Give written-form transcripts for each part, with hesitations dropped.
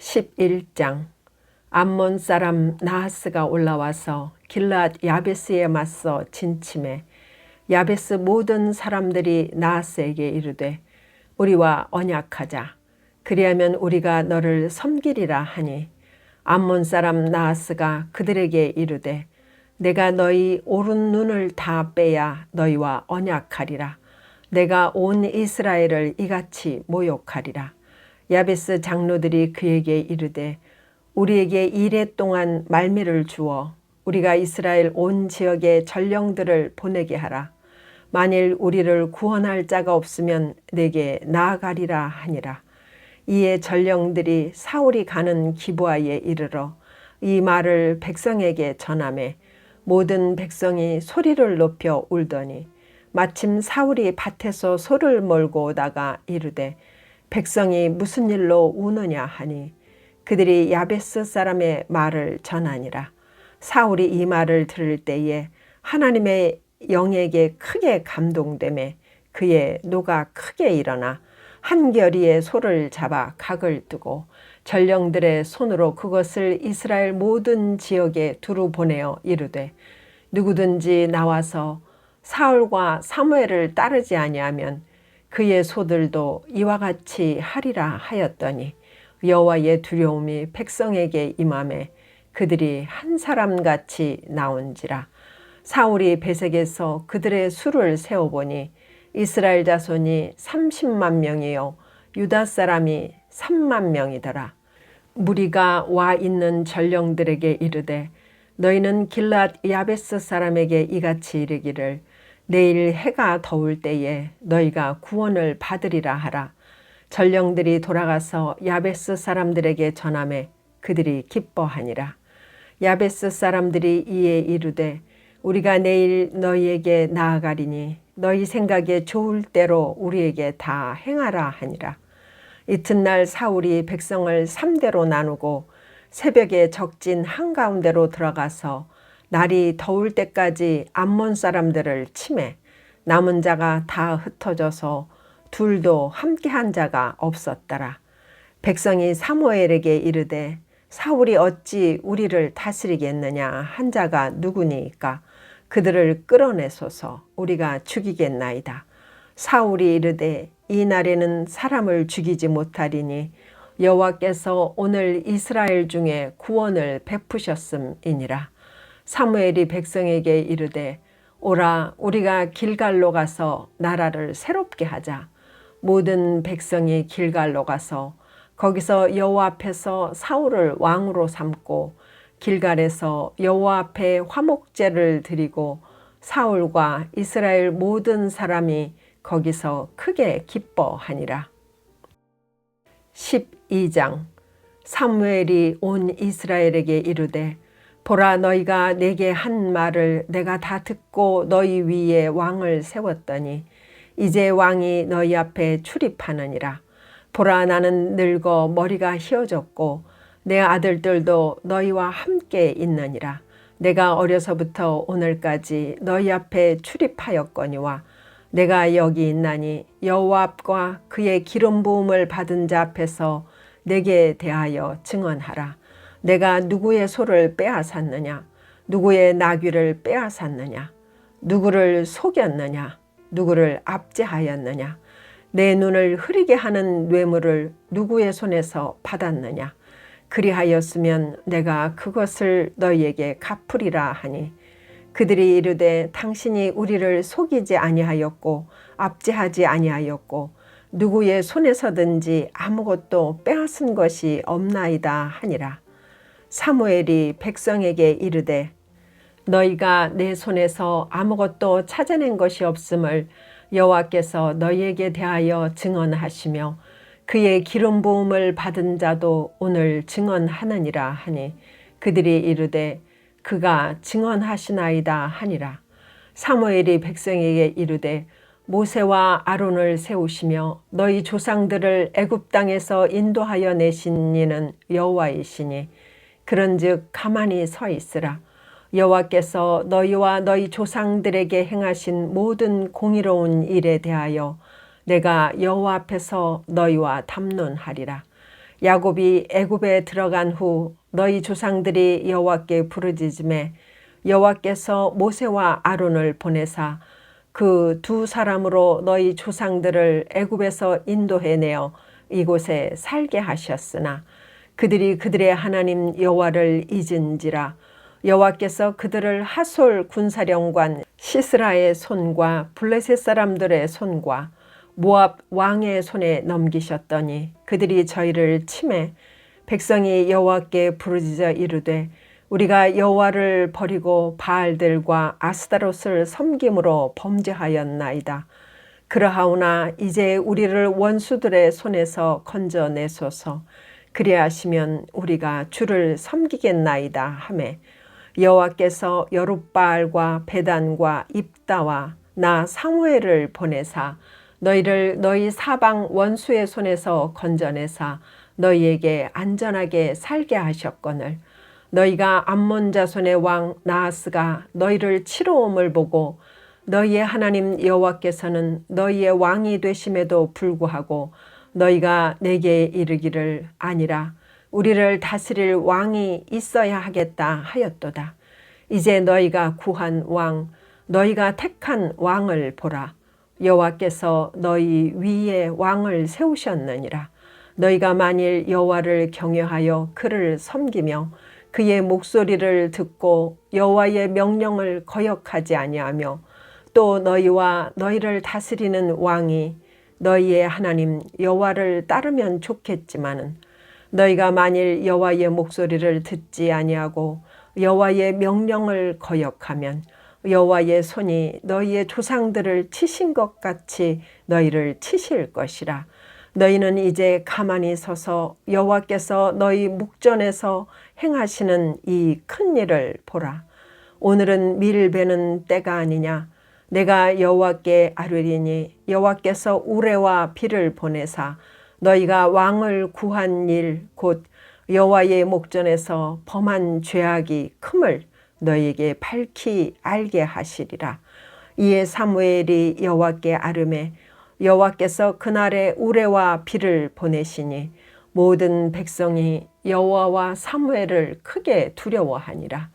11장. 암몬 사람 나하스가 올라와서 길앗 야베스에 맞서 진침해 야베스 모든 사람들이 나하스에게 이르되 우리와 언약하자. 그리하면 우리가 너를 섬기리라 하니 암몬 사람 나하스가 그들에게 이르되 내가 너희 오른 눈을 다 빼야 너희와 언약하리라. 내가 온 이스라엘을 이같이 모욕하리라. 야베스 장로들이 그에게 이르되 우리에게 이레 동안 말미를 주어 우리가 이스라엘 온 지역의 전령들을 보내게 하라. 만일 우리를 구원할 자가 없으면 내게 나아가리라 하니라. 이에 전령들이 사울이 가는 기브아에 이르러 이 말을 백성에게 전하매 모든 백성이 소리를 높여 울더니 마침 사울이 밭에서 소를 몰고 오다가 이르되 백성이 무슨 일로 우느냐 하니 그들이 야베스 사람의 말을 전하니라. 사울이 이 말을 들을 때에 하나님의 영에게 크게 감동되매 그의 노가 크게 일어나 한 겨리의 소를 잡아 각을 뜨고 전령들의 손으로 그것을 이스라엘 모든 지역에 두루 보내어 이르되 누구든지 나와서 사울과 사무엘을 따르지 아니하면 그의 소들도 이와 같이 하리라 하였더니 여호와의 두려움이 백성에게 임하매 그들이 한 사람같이 나온지라. 사울이 베색에서 그들의 수를 세어보니 이스라엘 자손이 30만 명이요 유다 사람이 3만 명이더라. 무리가 와 있는 전령들에게 이르되 너희는 길앗 야베스 사람에게 이같이 이르기를 내일 해가 더울 때에 너희가 구원을 받으리라 하라. 전령들이 돌아가서 야베스 사람들에게 전하매 그들이 기뻐하니라. 야베스 사람들이 이에 이르되 우리가 내일 너희에게 나아가리니 너희 생각에 좋을 대로 우리에게 다 행하라 하니라. 이튿날 사울이 백성을 3대로 나누고 새벽에 적진 한가운데로 들어가서 날이 더울 때까지 암몬 사람들을 치매 남은 자가 다 흩어져서 둘도 함께한 자가 없었더라. 백성이 사무엘에게 이르되 사울이 어찌 우리를 다스리겠느냐 한 자가 누구니이까 그들을 끌어내소서 우리가 죽이겠나이다. 사울이 이르되 이 날에는 사람을 죽이지 못하리니 여호와께서 오늘 이스라엘 중에 구원을 베푸셨음이니라. 사무엘이 백성에게 이르되 오라 우리가 길갈로 가서 나라를 새롭게 하자. 모든 백성이 길갈로 가서 거기서 여호와 앞에서 사울을 왕으로 삼고 길갈에서 여호와 앞에 화목제를 드리고 사울과 이스라엘 모든 사람이 거기서 크게 기뻐하니라. 12장. 사무엘이 온 이스라엘에게 이르되 보라 너희가 내게 한 말을 내가 다 듣고 너희 위에 왕을 세웠더니 이제 왕이 너희 앞에 출입하느니라. 보라 나는 늙어 머리가 휘어졌고 내 아들들도 너희와 함께 있느니라. 내가 어려서부터 오늘까지 너희 앞에 출입하였거니와 내가 여기 있나니 여호와 앞과 그의 기름 부음을 받은 자 앞에서 내게 대하여 증언하라. 내가 누구의 소를 빼앗았느냐? 누구의 나귀를 빼앗았느냐? 누구를 속였느냐? 누구를 압제하였느냐? 내 눈을 흐리게 하는 뇌물을 누구의 손에서 받았느냐? 그리하였으면 내가 그것을 너희에게 갚으리라 하니 그들이 이르되 당신이 우리를 속이지 아니하였고 압제하지 아니하였고 누구의 손에서든지 아무것도 빼앗은 것이 없나이다 하니라. 사무엘이 백성에게 이르되 너희가 내 손에서 아무것도 찾아낸 것이 없음을 여호와께서 너희에게 대하여 증언하시며 그의 기름 부음을 받은 자도 오늘 증언하느니라 하니 그들이 이르되 그가 증언하시나이다 하니라. 사무엘이 백성에게 이르되 모세와 아론을 세우시며 너희 조상들을 애굽 땅에서 인도하여 내신 이는 여호와이시니 그런즉 가만히 서 있으라. 여호와께서 너희와 너희 조상들에게 행하신 모든 공의로운 일에 대하여 내가 여호와 앞에서 너희와 담론하리라. 야곱이 애굽에 들어간 후 너희 조상들이 여호와께 부르짖음에 여호와께서 모세와 아론을 보내사 그 두 사람으로 너희 조상들을 애굽에서 인도해내어 이곳에 살게 하셨으나 그들이 그들의 하나님 여호와를 잊은지라 여호와께서 그들을 하솔 군사령관 시스라의 손과 블레셋 사람들의 손과 모압 왕의 손에 넘기셨더니 그들이 저희를 치매 백성이 여호와께 부르짖어 이르되 우리가 여호와를 버리고 바알들과 아스타롯을 섬김으로 범죄하였나이다. 그러하오나 이제 우리를 원수들의 손에서 건져내소서. 그리하시면 우리가 주를 섬기겠나이다 하매 여호와께서 여룻바알과 베단과 입다와 나 사무엘을 보내사 너희를 너희 사방 원수의 손에서 건져내사 너희에게 안전하게 살게 하셨거늘 너희가 암몬 자손의 왕 나하스가 너희를 치러 옴을 보고 너희의 하나님 여호와께서는 너희의 왕이 되심에도 불구하고 너희가 내게 이르기를 아니라 우리를 다스릴 왕이 있어야 하겠다 하였도다. 이제 너희가 구한 왕 너희가 택한 왕을 보라. 여호와께서 너희 위에 왕을 세우셨느니라. 너희가 만일 여호와를 경외하여 그를 섬기며 그의 목소리를 듣고 여호와의 명령을 거역하지 아니하며 또 너희와 너희를 다스리는 왕이 너희의 하나님 여호와를 따르면 좋겠지만은 너희가 만일 여호와의 목소리를 듣지 아니하고 여호와의 명령을 거역하면 여호와의 손이 너희의 조상들을 치신 것 같이 너희를 치실 것이라. 너희는 이제 가만히 서서 여호와께서 너희 목전에서 행하시는 이 큰 일을 보라. 오늘은 밀 베는 때가 아니냐. 내가 여호와께 아뢰리니 여호와께서 우레와 비를 보내사 너희가 왕을 구한 일 곧 여호와의 목전에서 범한 죄악이 큼을 너희에게 밝히 알게 하시리라. 이에 사무엘이 여호와께 아뢰매 여호와께서 그날에 우레와 비를 보내시니 모든 백성이 여호와와 사무엘을 크게 두려워하니라.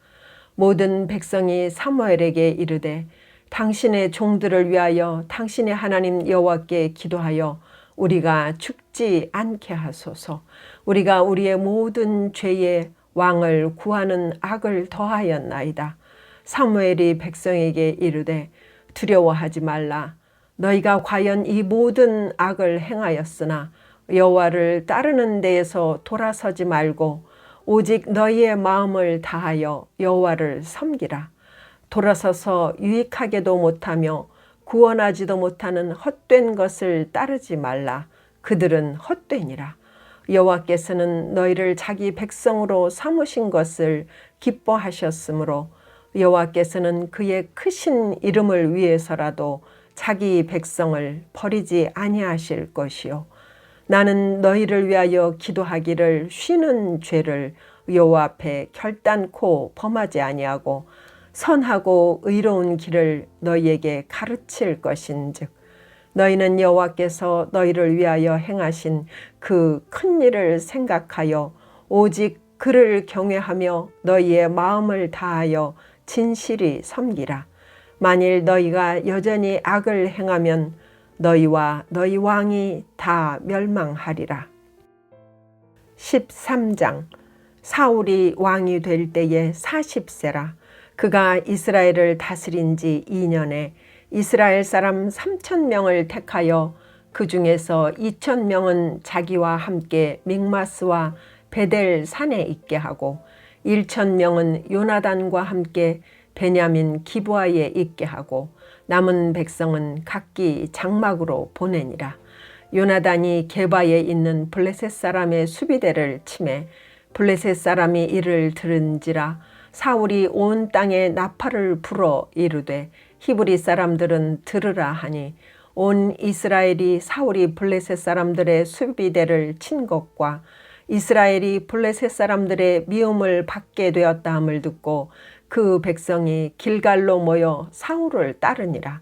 모든 백성이 사무엘에게 이르되 당신의 종들을 위하여 당신의 하나님 여호와께 기도하여 우리가 죽지 않게 하소서. 우리가 우리의 모든 죄에 왕을 구하는 악을 더하였나이다. 사무엘이 백성에게 이르되 두려워하지 말라. 너희가 과연 이 모든 악을 행하였으나 여호와를 따르는 데에서 돌아서지 말고 오직 너희의 마음을 다하여 여호와를 섬기라. 돌아서서 유익하게도 못하며 구원하지도 못하는 헛된 것을 따르지 말라. 그들은 헛되니라. 여호와께서는 너희를 자기 백성으로 삼으신 것을 기뻐하셨으므로 여호와께서는 그의 크신 이름을 위해서라도 자기 백성을 버리지 아니하실 것이요 나는 너희를 위하여 기도하기를 쉬는 죄를 여호와 앞에 결단코 범하지 아니하고 선하고 의로운 길을 너희에게 가르칠 것인즉 너희는 여호와께서 너희를 위하여 행하신 그 큰 일을 생각하여 오직 그를 경외하며 너희의 마음을 다하여 진실이 섬기라. 만일 너희가 여전히 악을 행하면 너희와 너희 왕이 다 멸망하리라. 13장 사울이 왕이 될 때에 40세라. 그가 이스라엘을 다스린 지 2년에 이스라엘 사람 3,000명을 택하여 그 중에서 2,000명은 자기와 함께 믹마스와 베델 산에 있게 하고 1,000명은 요나단과 함께 베냐민 기브아에 있게 하고 남은 백성은 각기 장막으로 보내니라. 요나단이 게바에 있는 블레셋 사람의 수비대를 치매 블레셋 사람이 이를 들은지라 사울이 온 땅에 나팔을 불어 이르되 히브리 사람들은 들으라 하니 온 이스라엘이 사울이 블레셋 사람들의 수비대를 친 것과 이스라엘이 블레셋 사람들의 미움을 받게 되었다함을 듣고 그 백성이 길갈로 모여 사울을 따르니라.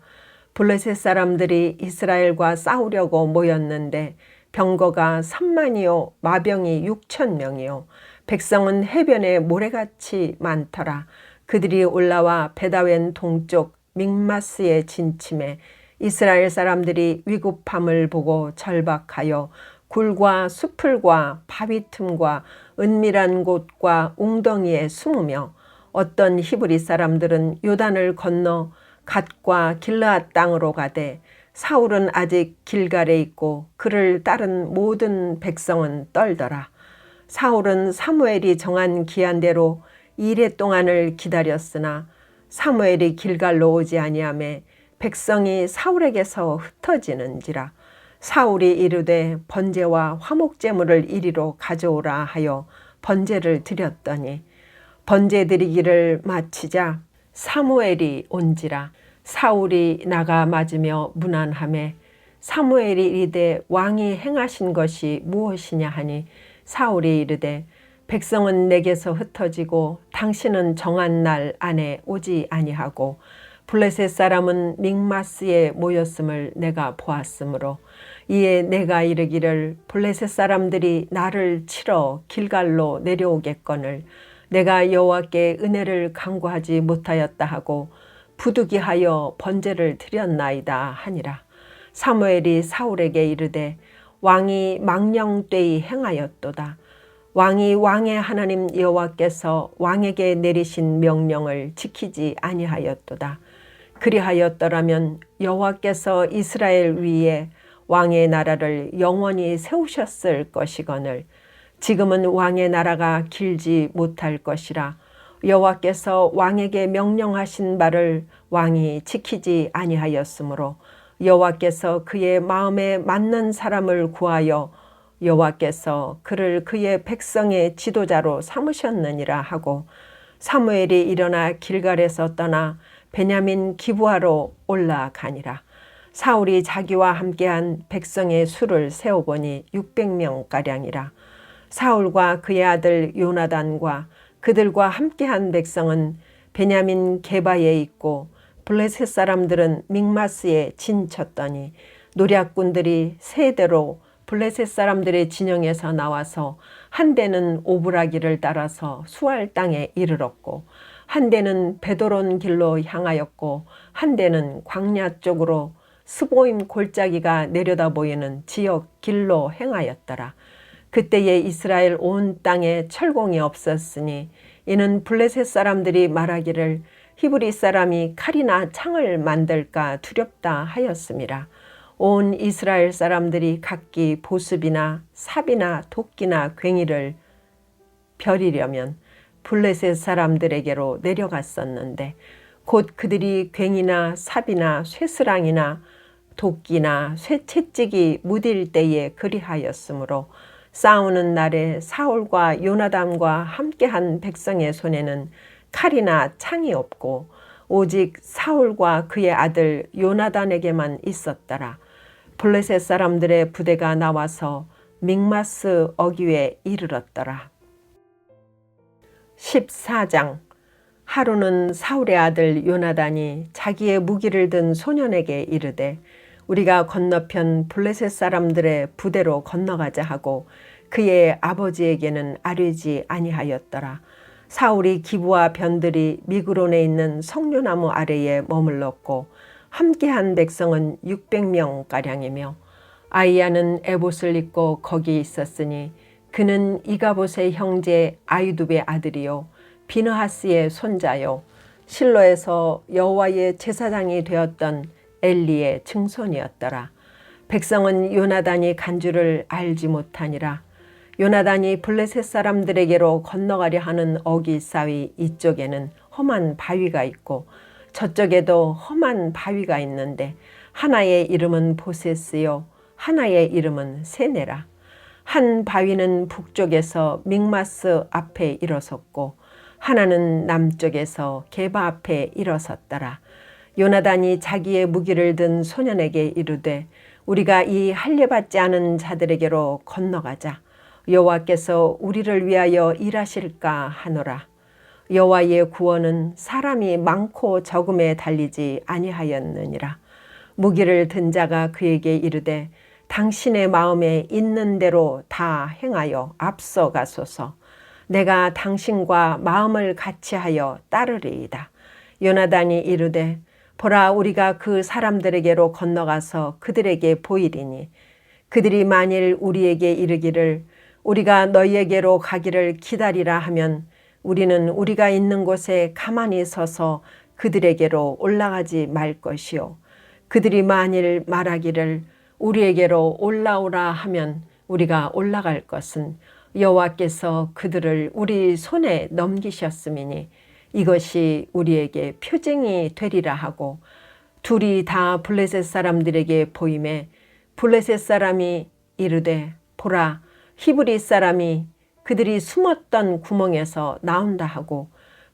블레셋 사람들이 이스라엘과 싸우려고 모였는데 병거가 3만이요 마병이 6천 명이요 백성은 해변에 모래같이 많더라. 그들이 올라와 베다웬 동쪽 믹마스에 진침해 이스라엘 사람들이 위급함을 보고 절박하여 굴과 수풀과 바위 틈과 은밀한 곳과 웅덩이에 숨으며 어떤 히브리 사람들은 요단을 건너 갓과 길르앗 땅으로 가되 사울은 아직 길갈에 있고 그를 따른 모든 백성은 떨더라. 사울은 사무엘이 정한 기한대로 이레 동안을 기다렸으나 사무엘이 길갈로 오지 아니하매 백성이 사울에게서 흩어지는지라. 사울이 이르되 번제와 화목제물을 이리로 가져오라 하여 번제를 드렸더니 번제 드리기를 마치자 사무엘이 온지라. 사울이 나가 맞으며 문안하매 사무엘이 이르되 왕이 행하신 것이 무엇이냐 하니 사울이 이르되 백성은 내게서 흩어지고 당신은 정한 날 안에 오지 아니하고 블레셋 사람은 믹마스에 모였음을 내가 보았으므로 이에 내가 이르기를 블레셋 사람들이 나를 치러 길갈로 내려오겠거늘 내가 여호와께 은혜를 간구하지 못하였다 하고 부득이하여 번제를 드렸나이다 하니라. 사무엘이 사울에게 이르되 왕이 망령되이 행하였도다. 왕이 왕의 하나님 여호와께서 왕에게 내리신 명령을 지키지 아니하였도다. 그리하였더라면 여호와께서 이스라엘 위에 왕의 나라를 영원히 세우셨을 것이거늘 지금은 왕의 나라가 길지 못할 것이라. 여호와께서 왕에게 명령하신 바를 왕이 지키지 아니하였으므로 여호와께서 그의 마음에 맞는 사람을 구하여 여호와께서 그를 그의 백성의 지도자로 삼으셨느니라 하고 사무엘이 일어나 길갈에서 떠나 베냐민 기브아로 올라가니라. 사울이 자기와 함께한 백성의 수를 세어보니 600명가량이라. 사울과 그의 아들 요나단과 그들과 함께한 백성은 베냐민 게바에 있고 블레셋 사람들은 믹마스에 진쳤더니 노략군들이 세대로 블레셋 사람들의 진영에서 나와서 한 대는 오브라기를 따라서 수알 땅에 이르렀고 한 대는 베도론 길로 향하였고 한 대는 광야 쪽으로 스보임 골짜기가 내려다 보이는 지역 길로 행하였더라. 그때에 이스라엘 온 땅에 철공이 없었으니 이는 블레셋 사람들이 말하기를 히브리 사람이 칼이나 창을 만들까 두렵다 하였음이라. 온 이스라엘 사람들이 각기 보습이나 삽이나 도끼나 괭이를 벼리려면 블레셋 사람들에게로 내려갔었는데 곧 그들이 괭이나 삽이나 쇠스랑이나 도끼나 쇠채찍이 무딜 때에 그리하였으므로 싸우는 날에 사울과 요나단과 함께한 백성의 손에는 칼이나 창이 없고 오직 사울과 그의 아들 요나단에게만 있었더라. 블레셋 사람들의 부대가 나와서 믹마스 어귀에 이르렀더라. 14장. 하루는 사울의 아들 요나단이 자기의 무기를 든 소년에게 이르되 우리가 건너편 블레셋 사람들의 부대로 건너가자 하고 그의 아버지에게는 아뢰지 아니하였더라. 사울이 기브와 변들이 미그론에 있는 석류나무 아래에 머물렀고 함께한 백성은 600명가량이며 아이야는 에봇을 입고 거기 있었으니 그는 이가봇의 형제 아이두베의 아들이요 비느하스의 손자요 실로에서 여호와의 제사장이 되었던 엘리의 증손이었더라. 백성은 요나단이 간 줄을 알지 못하니라. 요나단이 블레셋 사람들에게로 건너가려 하는 어기 사이 이쪽에는 험한 바위가 있고 저쪽에도 험한 바위가 있는데 하나의 이름은 보세스요 하나의 이름은 세네라. 한 바위는 북쪽에서 믹마스 앞에 일어섰고 하나는 남쪽에서 게바 앞에 일어섰더라. 요나단이 자기의 무기를 든 소년에게 이르되 우리가 이 할례받지 않은 자들에게로 건너가자. 여호와께서 우리를 위하여 일하실까 하노라. 여호와의 구원은 사람이 많고 적음에 달리지 아니하였느니라. 무기를 든 자가 그에게 이르되 당신의 마음에 있는 대로 다 행하여 앞서가소서. 내가 당신과 마음을 같이하여 따르리이다. 요나단이 이르되 보라 우리가 그 사람들에게로 건너가서 그들에게 보이리니 그들이 만일 우리에게 이르기를 우리가 너희에게로 가기를 기다리라 하면 우리는 우리가 있는 곳에 가만히 서서 그들에게로 올라가지 말 것이요 그들이 만일 말하기를 우리에게로 올라오라 하면 우리가 올라갈 것은 여호와께서 그들을 우리 손에 넘기셨음이니 이것이 우리에게 표징이 되리라 하고 둘이 다 블레셋 사람들에게 보임에 블레셋 사람이 이르되 보라 히브리 사람이 그들이 숨었던 구멍에서 나온다 하고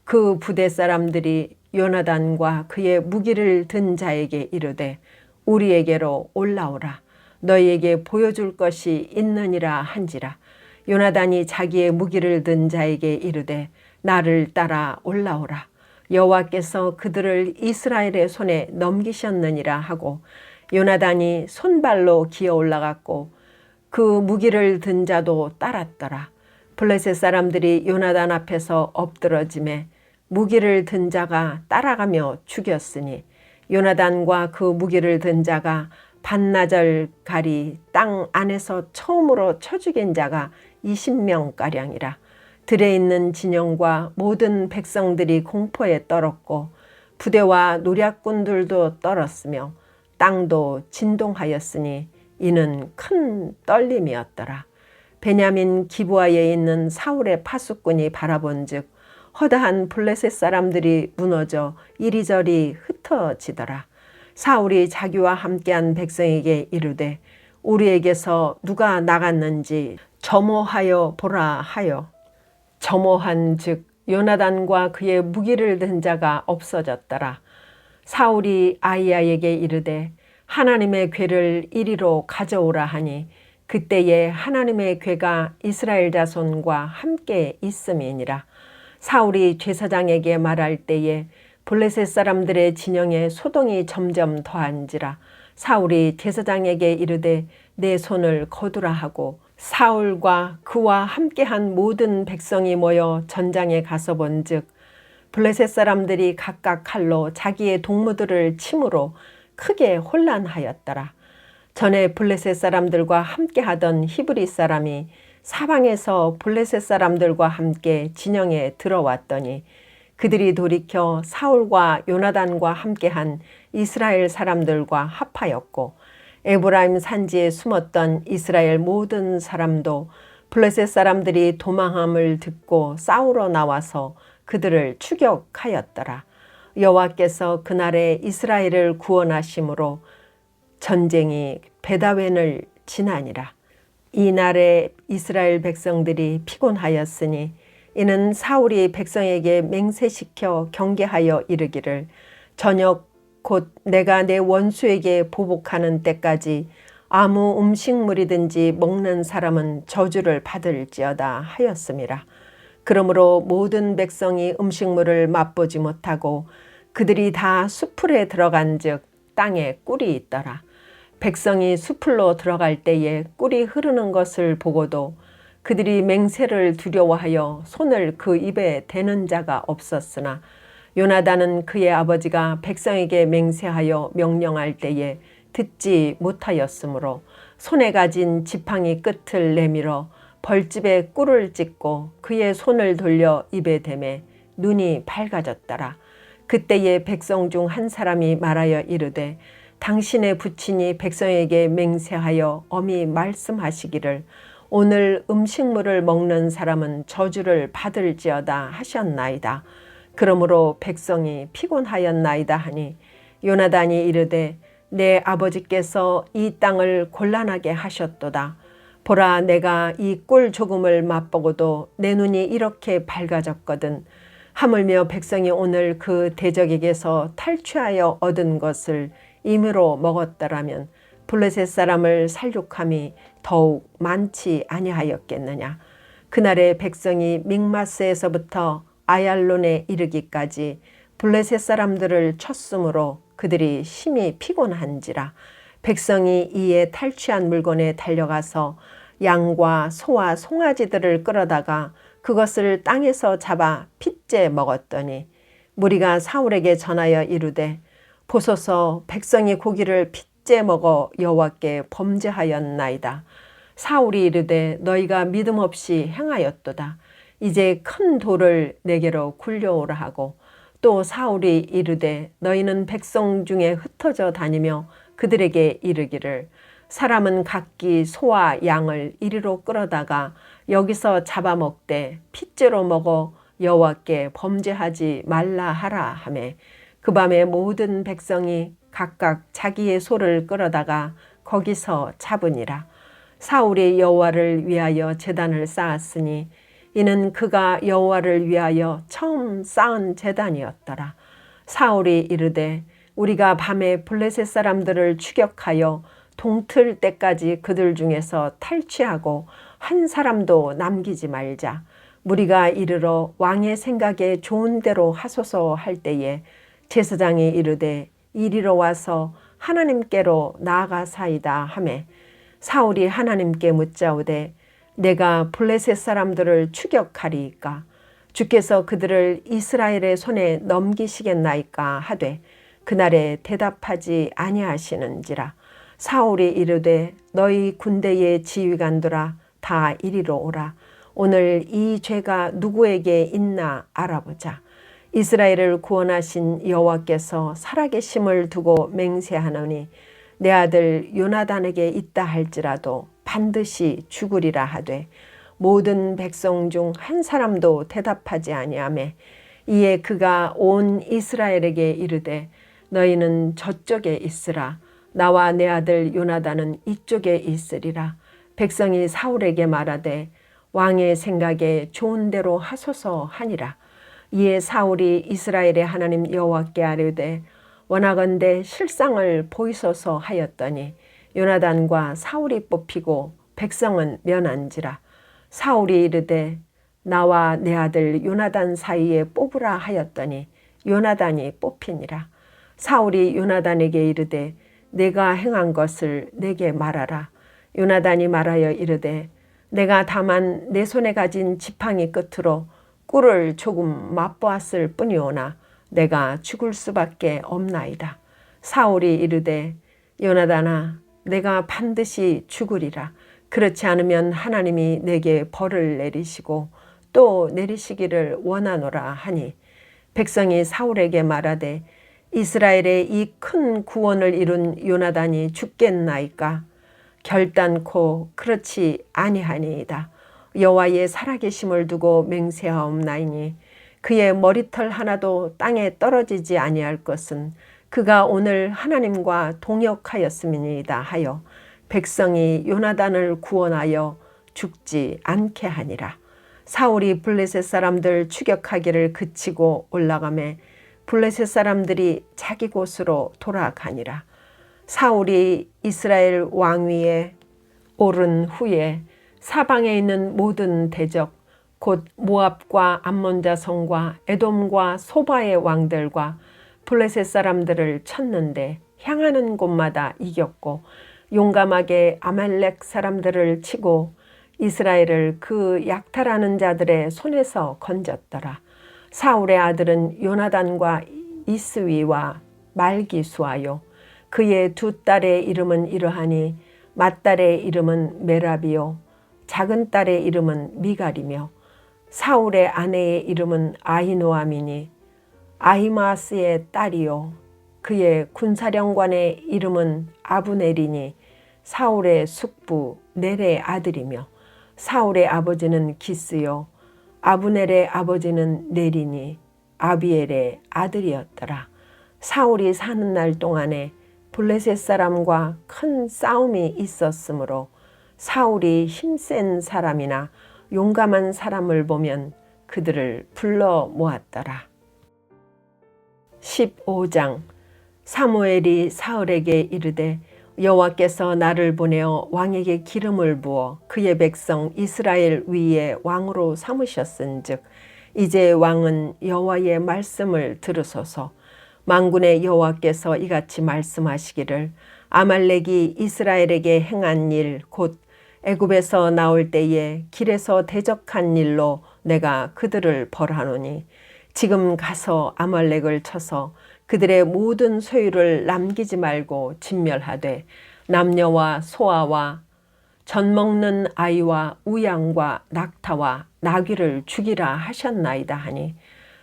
그 부대 사람들이 요나단과 그의 무기를 든 자에게 이르되 우리에게로 올라오라 너희에게 보여줄 것이 있느니라 한지라. 요나단이 자기의 무기를 든 자에게 이르되 나를 따라 올라오라 여호와께서 그들을 이스라엘의 손에 넘기셨느니라 하고 요나단이 손발로 기어 올라갔고 그 무기를 든 자도 따랐더라. 블레셋 사람들이 요나단 앞에서 엎드러짐에 무기를 든 자가 따라가며 죽였으니 요나단과 그 무기를 든 자가 반나절가리 땅 안에서 처음으로 쳐 죽인 자가 20명가량이라. 들에 있는 진영과 모든 백성들이 공포에 떨었고 부대와 노략군들도 떨었으며 땅도 진동하였으니 이는 큰 떨림이었더라. 베냐민 기브아에 있는 사울의 파수꾼이 바라본즉 허다한 블레셋 사람들이 무너져 이리저리 흩어지더라. 사울이 자기와 함께한 백성에게 이르되 우리에게서 누가 나갔는지 점호하여 보라 하여 점호한 즉 요나단과 그의 무기를 든 자가 없어졌더라. 사울이 아히야에게 이르되 하나님의 궤를 이리로 가져오라 하니 그때에 하나님의 궤가 이스라엘 자손과 함께 있음이니라. 사울이 제사장에게 말할 때에 블레셋 사람들의 진영에 소동이 점점 더한지라. 사울이 제사장에게 이르되 내 손을 거두라 하고 사울과 그와 함께한 모든 백성이 모여 전장에 가서 본즉 블레셋 사람들이 각각 칼로 자기의 동무들을 침으로 크게 혼란하였더라. 전에 블레셋 사람들과 함께하던 히브리 사람이 사방에서 블레셋 사람들과 함께 진영에 들어왔더니 그들이 돌이켜 사울과 요나단과 함께한 이스라엘 사람들과 합하였고 에브라임 산지에 숨었던 이스라엘 모든 사람도 블레셋 사람들이 도망함을 듣고 싸우러 나와서 그들을 추격하였더라. 여호와께서 그날에 이스라엘을 구원하심으로 전쟁이 베다웬을 지나니라. 이날에 이스라엘 백성들이 피곤하였으니 이는 사울이 백성에게 맹세시켜 경계하여 이르기를 저녁 곧 내가 내 원수에게 보복하는 때까지 아무 음식물이든지 먹는 사람은 저주를 받을지어다 하였음이라. 그러므로 모든 백성이 음식물을 맛보지 못하고 그들이 다 수풀에 들어간즉 땅에 꿀이 있더라. 백성이 수풀로 들어갈 때에 꿀이 흐르는 것을 보고도 그들이 맹세를 두려워하여 손을 그 입에 대는 자가 없었으나 요나단은 그의 아버지가 백성에게 맹세하여 명령할 때에 듣지 못하였으므로 손에 가진 지팡이 끝을 내밀어 벌집에 꿀을 찍고 그의 손을 돌려 입에 대매 눈이 밝아졌더라. 그때에 백성 중 한 사람이 말하여 이르되 당신의 부친이 백성에게 맹세하여 엄히 말씀하시기를 오늘 음식물을 먹는 사람은 저주를 받을지어다 하셨나이다. 그러므로 백성이 피곤하였나이다 하니 요나단이 이르되 내 아버지께서 이 땅을 곤란하게 하셨도다. 보라 내가 이 꿀 조금을 맛보고도 내 눈이 이렇게 밝아졌거든. 하물며 백성이 오늘 그 대적에게서 탈취하여 얻은 것을 임의로 먹었더라면 블레셋 사람을 살육함이 더욱 많지 아니하였겠느냐. 그날에 백성이 믹마스에서부터 아얄론에 이르기까지 블레셋 사람들을 쳤으므로 그들이 심히 피곤한지라. 백성이 이에 탈취한 물건에 달려가서 양과 소와 송아지들을 끌어다가 그것을 땅에서 잡아 핏째 먹었더니 무리가 사울에게 전하여 이르되 보소서 백성이 고기를 핏째 먹어 여호와께 범죄하였나이다. 사울이 이르되 너희가 믿음 없이 행하였도다. 이제 큰 돌을 내게로 굴려오라 하고 또 사울이 이르되 너희는 백성 중에 흩어져 다니며 그들에게 이르기를 사람은 각기 소와 양을 이리로 끌어다가 여기서 잡아먹되 핏째로 먹어 여호와께 범죄하지 말라 하라 하매 그 밤에 모든 백성이 각각 자기의 소를 끌어다가 거기서 잡으니라. 사울이 여호와를 위하여 제단을 쌓았으니 이는 그가 여호와를 위하여 처음 쌓은 제단이었더라. 사울이 이르되 우리가 밤에 블레셋 사람들을 추격하여 동틀 때까지 그들 중에서 탈취하고 한 사람도 남기지 말자. 무리가 이르러 왕의 생각에 좋은 대로 하소서 할 때에 제사장이 이르되 이리로 와서 하나님께로 나아가사이다 하매 사울이 하나님께 묻자오되 내가 블레셋 사람들을 추격하리이까 주께서 그들을 이스라엘의 손에 넘기시겠나이까 하되 그날에 대답하지 아니하시는지라. 사울이 이르되 너희 군대의 지휘관들아 다 이리로 오라. 오늘 이 죄가 누구에게 있나 알아보자. 이스라엘을 구원하신 여호와께서 살아계심을 두고 맹세하노니 내 아들 요나단에게 있다 할지라도 반드시 죽으리라 하되 모든 백성 중 한 사람도 대답하지 아니하매 이에 그가 온 이스라엘에게 이르되 너희는 저쪽에 있으라. 나와 내 아들 요나단은 이쪽에 있으리라. 백성이 사울에게 말하되 왕의 생각에 좋은 대로 하소서 하니라. 이에 사울이 이스라엘의 하나님 여호와께 아뢰되 원하건대 실상을 보이소서 하였더니 요나단과 사울이 뽑히고 백성은 면한지라. 사울이 이르되 나와 내 아들 요나단 사이에 뽑으라 하였더니 요나단이 뽑히니라. 사울이 요나단에게 이르되 내가 행한 것을 내게 말하라. 요나단이 말하여 이르되 내가 다만 내 손에 가진 지팡이 끝으로 꿀을 조금 맛보았을 뿐이오나 내가 죽을 수밖에 없나이다. 사울이 이르되 요나단아 내가 반드시 죽으리라. 그렇지 않으면 하나님이 내게 벌을 내리시고 또 내리시기를 원하노라 하니 백성이 사울에게 말하되 이스라엘의 이 큰 구원을 이룬 요나단이 죽겠나이까? 결단코 그렇지 아니하니이다. 여호와의 살아계심을 두고 맹세하옵나이니 그의 머리털 하나도 땅에 떨어지지 아니할 것은 그가 오늘 하나님과 동역하였음이니이다 하여 백성이 요나단을 구원하여 죽지 않게 하니라. 사울이 블레셋 사람들 추격하기를 그치고 올라가매 블레셋 사람들이 자기 곳으로 돌아가니라. 사울이 이스라엘 왕위에 오른 후에 사방에 있는 모든 대적 곧 모압과 암몬 자손과 에돔과 소바의 왕들과 블레셋 사람들을 쳤는데 향하는 곳마다 이겼고 용감하게 아말렉 사람들을 치고 이스라엘을 그 약탈하는 자들의 손에서 건졌더라. 사울의 아들은 요나단과 이스위와 말기수아요. 그의 두 딸의 이름은 이러하니 맏딸의 이름은 메라비요 작은 딸의 이름은 미갈이며 사울의 아내의 이름은 아히노아미니 아히마스의 딸이요 그의 군사령관의 이름은 아브넬이니 사울의 숙부 넬의 아들이며 사울의 아버지는 기스요 아브넬의 아버지는 넬이니 아비엘의 아들이었더라. 사울이 사는 날 동안에 블레셋 사람과 큰 싸움이 있었으므로 사울이 힘센 사람이나 용감한 사람을 보면 그들을 불러 모았더라. 15장 사무엘이 사울에게 이르되 여호와께서 나를 보내어 왕에게 기름을 부어 그의 백성 이스라엘 위에 왕으로 삼으셨은즉 이제 왕은 여호와의 말씀을 들으소서. 만군의 여호와께서 이같이 말씀하시기를 아말렉이 이스라엘에게 행한 일 곧 애굽에서 나올 때에 길에서 대적한 일로 내가 그들을 벌하노니 지금 가서 아말렉을 쳐서 그들의 모든 소유를 남기지 말고 진멸하되 남녀와 소아와 젖 먹는 아이와 우양과 낙타와 나귀를 죽이라 하셨나이다 하니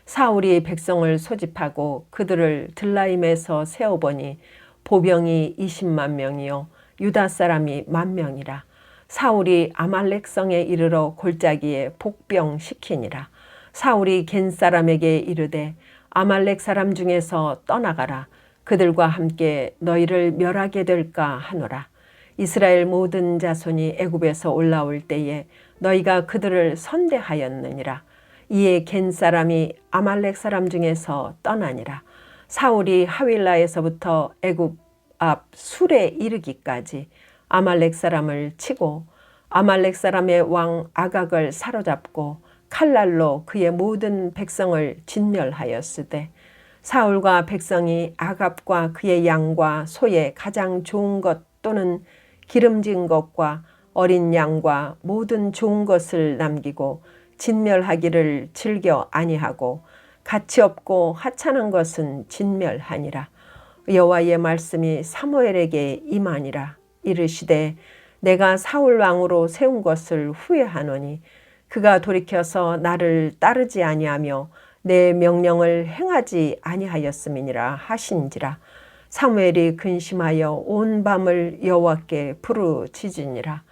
사울이 백성을 소집하고 그들을 들라임에서 세어보니 보병이 20만 명이요 유다 사람이 10,000명이라. 사울이 아말렉 성에 이르러 골짜기에 복병시키니라. 사울이 겐 사람에게 이르되 아말렉 사람 중에서 떠나가라. 그들과 함께 너희를 멸하게 될까 하노라. 이스라엘 모든 자손이 애굽에서 올라올 때에 너희가 그들을 선대하였느니라. 이에 겐 사람이 아말렉 사람 중에서 떠나니라. 사울이 하윌라에서부터 애굽 앞 술에 이르기까지 아말렉 사람을 치고 아말렉 사람의 왕 아각을 사로잡고 칼날로 그의 모든 백성을 진멸하였으되 사울과 백성이 아갑과 그의 양과 소의 가장 좋은 것 또는 기름진 것과 어린 양과 모든 좋은 것을 남기고 진멸하기를 즐겨 아니하고 가치 없고 하찮은 것은 진멸하니라. 여호와의 말씀이 사무엘에게 임하니라. 이르시되 내가 사울 왕으로 세운 것을 후회하노니 그가 돌이켜서 나를 따르지 아니하며 내 명령을 행하지 아니하였음이니라 하신지라. 사무엘이 근심하여 온 밤을 여호와께 부르짖으니라.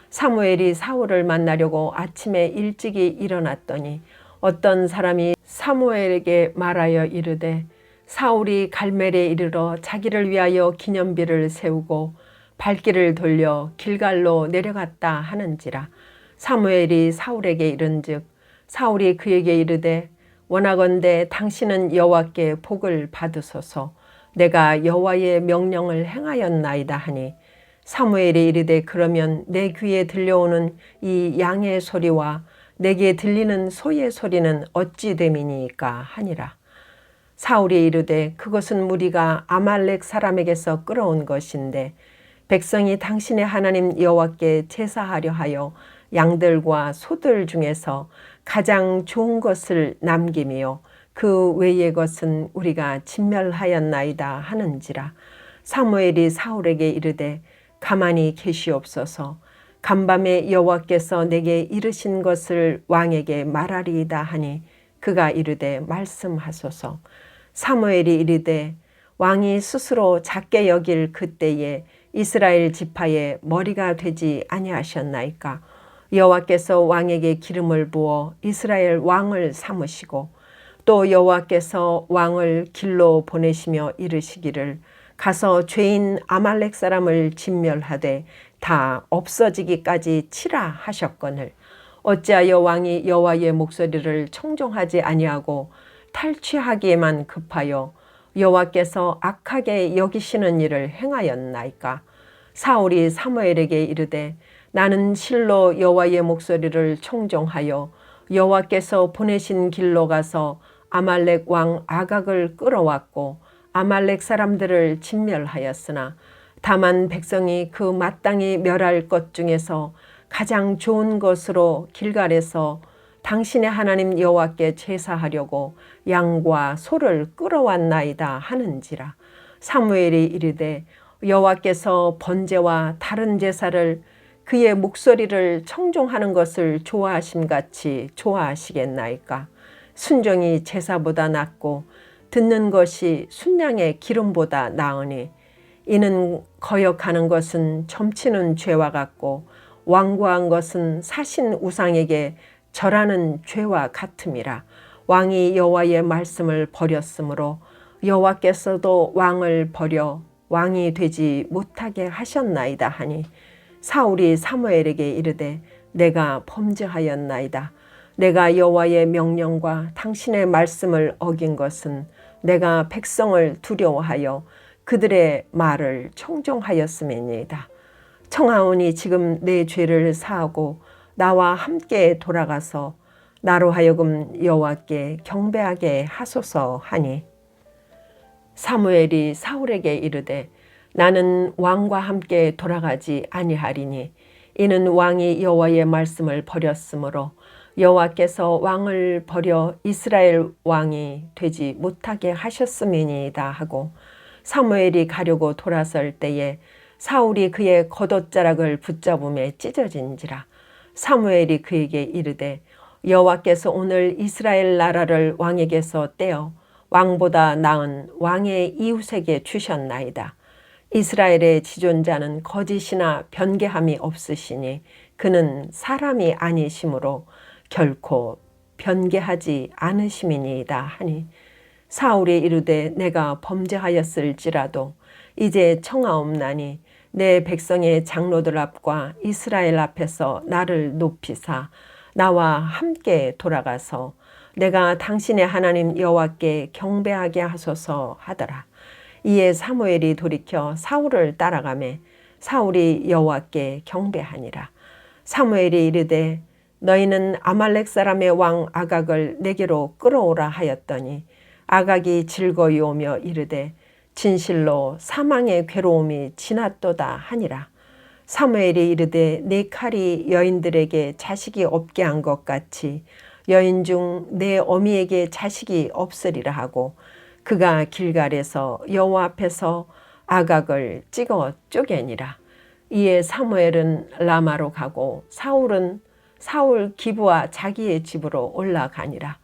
사무엘이 사울을 만나려고 아침에 일찍이 일어났더니 어떤 사람이 사무엘에게 말하여 이르되 사울이 갈멜에 이르러 자기를 위하여 기념비를 세우고 발길을 돌려 길갈로 내려갔다 하는지라. 사무엘이 사울에게 이른즉 사울이 그에게 이르되 원하건대 당신은 여호와께 복을 받으소서. 내가 여호와의 명령을 행하였나이다 하니 사무엘이 이르되 그러면 내 귀에 들려오는 이 양의 소리와 내게 들리는 소의 소리는 어찌 됨이니까 하니라. 사울이 이르되 그것은 무리가 아말렉 사람에게서 끌어온 것인데 백성이 당신의 하나님 여호와께 제사하려 하여 양들과 소들 중에서 가장 좋은 것을 남김이요 그 외의 것은 우리가 진멸하였나이다 하는지라. 사무엘이 사울에게 이르되 가만히 계시옵소서. 간밤에 여호와께서 내게 이르신 것을 왕에게 말하리이다 하니 그가 이르되 말씀하소서. 사무엘이 이르되 왕이 스스로 작게 여길 그때에 이스라엘 지파의 머리가 되지 아니하셨나이까. 여호와께서 왕에게 기름을 부어 이스라엘 왕을 삼으시고 또 여호와께서 왕을 길로 보내시며 이르시기를 가서 죄인 아말렉 사람을 진멸하되 다 없어지기까지 치라 하셨거늘 어찌하여 왕이 여호와의 목소리를 청종하지 아니하고 탈취하기에만 급하여 여호와께서 악하게 여기시는 일을 행하였나이까. 사울이 사무엘에게 이르되 나는 실로 여호와의 목소리를 청종하여 여호와께서 보내신 길로 가서 아말렉 왕 아각을 끌어왔고 아말렉 사람들을 진멸하였으나 다만 백성이 그 마땅히 멸할 것 중에서 가장 좋은 것으로 길갈에서 당신의 하나님 여호와께 제사하려고 양과 소를 끌어왔나이다 하는지라. 사무엘이 이르되 여호와께서 번제와 다른 제사를 그의 목소리를 청종하는 것을 좋아하심같이 좋아하시겠나이까. 순종이 제사보다 낫고 듣는 것이 순양의 기름보다 나으니 이는 거역하는 것은 점치는 죄와 같고 완고한 것은 사신 우상에게 절하는 죄와 같음이라. 왕이 여호와의 말씀을 버렸으므로 여호와께서도 왕을 버려 왕이 되지 못하게 하셨나이다 하니 사울이 사무엘에게 이르되 내가 범죄하였나이다. 내가 여호와의 명령과 당신의 말씀을 어긴 것은 내가 백성을 두려워하여 그들의 말을 청종하였음이니이다. 청하오니 지금 내 죄를 사하고 나와 함께 돌아가서 나로 하여금 여호와께 경배하게 하소서 하니 사무엘이 사울에게 이르되 나는 왕과 함께 돌아가지 아니하리니 이는 왕이 여호와의 말씀을 버렸으므로 여호와께서 왕을 버려 이스라엘 왕이 되지 못하게 하셨음이니이다 하고 사무엘이 가려고 돌아설 때에 사울이 그의 겉옷자락을 붙잡음에 찢어진지라. 사무엘이 그에게 이르되 여호와께서 오늘 이스라엘 나라를 왕에게서 떼어 왕보다 나은 왕의 이웃에게 주셨나이다. 이스라엘의 지존자는 거짓이나 변개함이 없으시니 그는 사람이 아니시므로 결코 변개하지 않으심이니이다 하니 사울이 이르되 내가 범죄하였을지라도 이제 청하옵나니 내 백성의 장로들 앞과 이스라엘 앞에서 나를 높이사 나와 함께 돌아가서 내가 당신의 하나님 여호와께 경배하게 하소서 하더라. 이에 사무엘이 돌이켜 사울을 따라가매 사울이 여호와께 경배하니라. 사무엘이 이르되 너희는 아말렉 사람의 왕 아각을 내게로 끌어오라 하였더니 아각이 즐거이 오며 이르되 진실로 사망의 괴로움이 지났도다 하니라. 사무엘이 이르되 내 칼이 여인들에게 자식이 없게 한 것 같이 여인 중 내 어미에게 자식이 없으리라 하고 그가 길갈에서 여호와 앞에서 아각을 찍어 쪼개니라. 이에 사무엘은 라마로 가고 사울은 사울 기브와 자기의 집으로 올라가니라.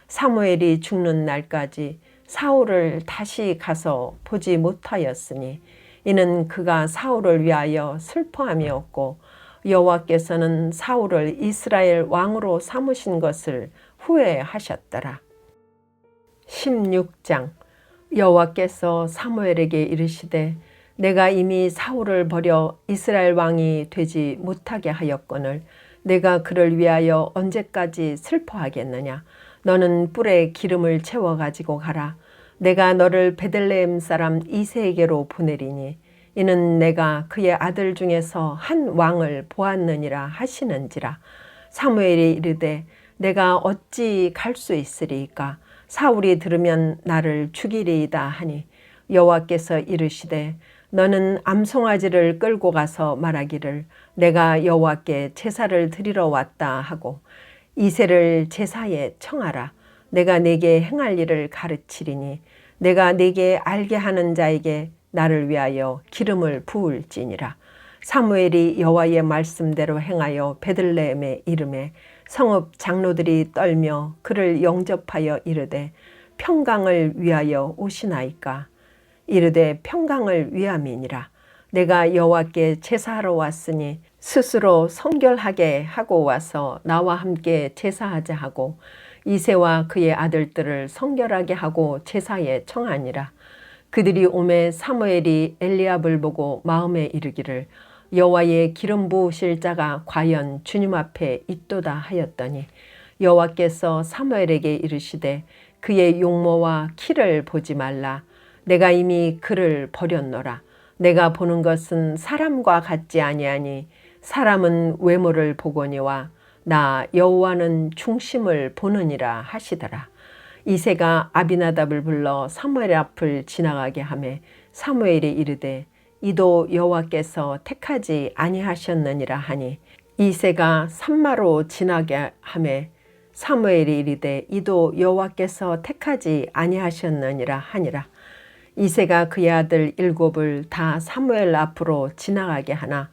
사무엘이 죽는 날까지 사울을 다시 가서 보지 못하였으니 이는 그가 사울을 위하여 슬퍼함이었고 여호와께서는 사울을 이스라엘 왕으로 삼으신 것을 후회하셨더라. 16장. 여호와께서 사무엘에게 이르시되 내가 이미 사울을 버려 이스라엘 왕이 되지 못하게 하였거늘 내가 그를 위하여 언제까지 슬퍼하겠느냐. 너는 뿔에 기름을 채워 가지고 가라. 내가 너를 베들레헴 사람 이새에게로 보내리니 이는 내가 그의 아들 중에서 한 왕을 보았느니라 하시는지라. 사무엘이 이르되 내가 어찌 갈 수 있으리이까. 사울이 들으면 나를 죽이리이다 하니 여호와께서 이르시되 너는 암송아지를 끌고 가서 말하기를 내가 여호와께 제사를 드리러 왔다 하고 이새를 제사에 청하라. 내가 네게 행할 일을 가르치리니 내가 네게 알게 하는 자에게 나를 위하여 기름을 부을지니라. 사무엘이 여호와의 말씀대로 행하여 베들레헴에 이르매 성읍 장로들이 떨며 그를 영접하여 이르되 평강을 위하여 오시나이까. 이르되 평강을 위함이니라. 내가 여호와께 제사하러 왔으니 스스로 성결하게 하고 와서 나와 함께 제사하자 하고 이새와 그의 아들들을 성결하게 하고 제사에 청하니라. 그들이 오매 사무엘이 엘리압을 보고 마음에 이르기를 여호와의 기름 부으실 자가 과연 주님 앞에 있도다 하였더니 여호와께서 사무엘에게 이르시되 그의 용모와 키를 보지 말라. 내가 이미 그를 버렸노라. 내가 보는 것은 사람과 같지 아니하니 사람은 외모를 보거니와 나 여호와는 중심을 보느니라 하시더라. 이새가 아비나답을 불러 사무엘 앞을 지나가게 하매 사무엘이 이르되 이도 여호와께서 택하지 아니하셨느니라 하니 이새가 산마로 지나게 하매 사무엘이 이르되 이도 여호와께서 택하지 아니하셨느니라 하니라. 이새가 그의 아들 7을 다 사무엘 앞으로 지나가게 하나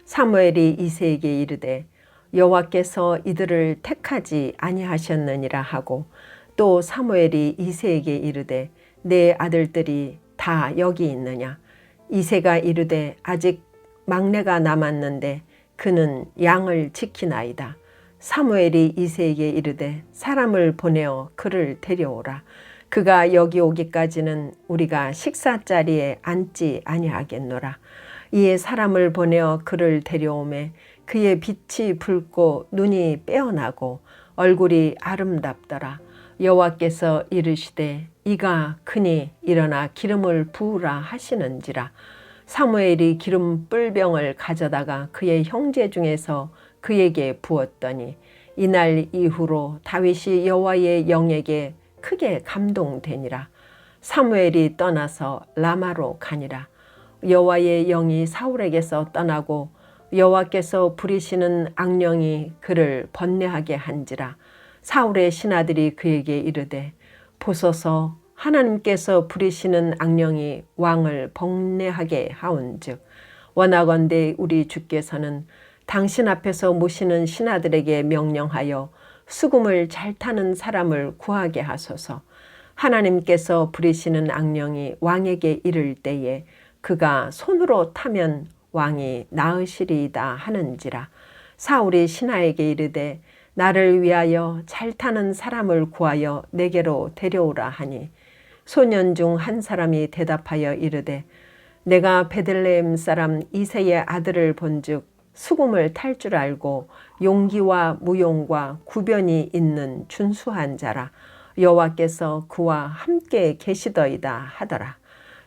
사무엘이 이새에게 이르되 여호와께서 이들을 택하지 아니하셨느니라 하고 또 사무엘이 이새에게 이르되 내 아들들이 다 여기 있느냐. 이새가 이르되 아직 막내가 남았는데 그는 양을 지키나이다. 사무엘이 이새에게 이르되 사람을 보내어 그를 데려오라. 그가 여기 오기까지는 우리가 식사자리에 앉지 아니하겠노라. 이에 사람을 보내어 그를 데려오매 그의 빛이 붉고 눈이 빼어나고 얼굴이 아름답더라. 여호와께서 이르시되 이가 크니 일어나 기름을 부으라 하시는지라. 사무엘이 기름 뿔병을 가져다가 그의 형제 중에서 그에게 부었더니 이날 이후로 다윗이 여호와의 영에게 크게 감동되니라. 사무엘이 떠나서 라마로 가니라. 여호와의 영이 사울에게서 떠나고 여호와께서 부리시는 악령이 그를 번뇌하게 한지라. 사울의 신하들이 그에게 이르되 보소서 하나님께서 부리시는 악령이 왕을 번뇌하게 하온즉 원하건대 우리 주께서는 당신 앞에서 모시는 신하들에게 명령하여 수금을 잘 타는 사람을 구하게 하소서. 하나님께서 부리시는 악령이 왕에게 이를 때에 그가 손으로 타면 왕이 나으시리이다 하는지라. 사울이 신하에게 이르되 나를 위하여 잘 타는 사람을 구하여 내게로 데려오라 하니 소년 중 한 사람이 대답하여 이르되 내가 베들레헴 사람 이새의 아들을 본즉 수금을 탈 줄 알고 용기와 무용과 구변이 있는 준수한 자라. 여호와께서 그와 함께 계시더이다 하더라.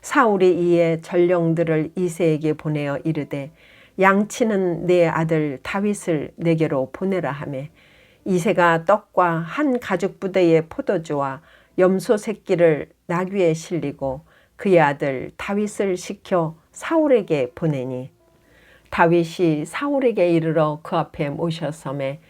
사울이 이에 전령들을 이새에게 보내어 이르되 양치는 내 아들 다윗을 내게로 보내라 하매 이새가 떡과 한 가죽 부대의 포도주와 염소 새끼를 나귀에 실리고 그의 아들 다윗을 시켜 사울에게 보내니 다윗이 사울에게 이르러 그 앞에 모셨음에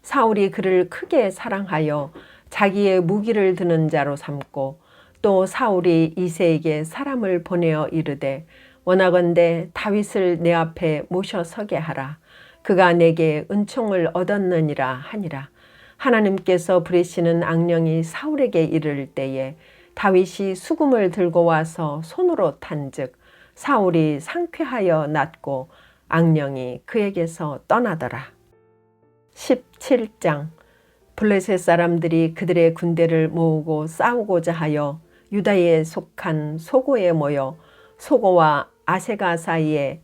사울이 그를 크게 사랑하여 자기의 무기를 드는 자로 삼고 또 사울이 이새에게 사람을 보내어 이르되 원하건대 다윗을 내 앞에 모셔 서게 하라. 그가 내게 은총을 얻었느니라 하니라. 하나님께서 부리시는 악령이 사울에게 이를 때에 다윗이 수금을 들고 와서 손으로 탄즉 사울이 상쾌하여 낫고 악령이 그에게서 떠나더라. 17장. 블레셋 사람들이 그들의 군대를 모으고 싸우고자 하여 유다에 속한 소고에 모여 소고와 아세가 사이에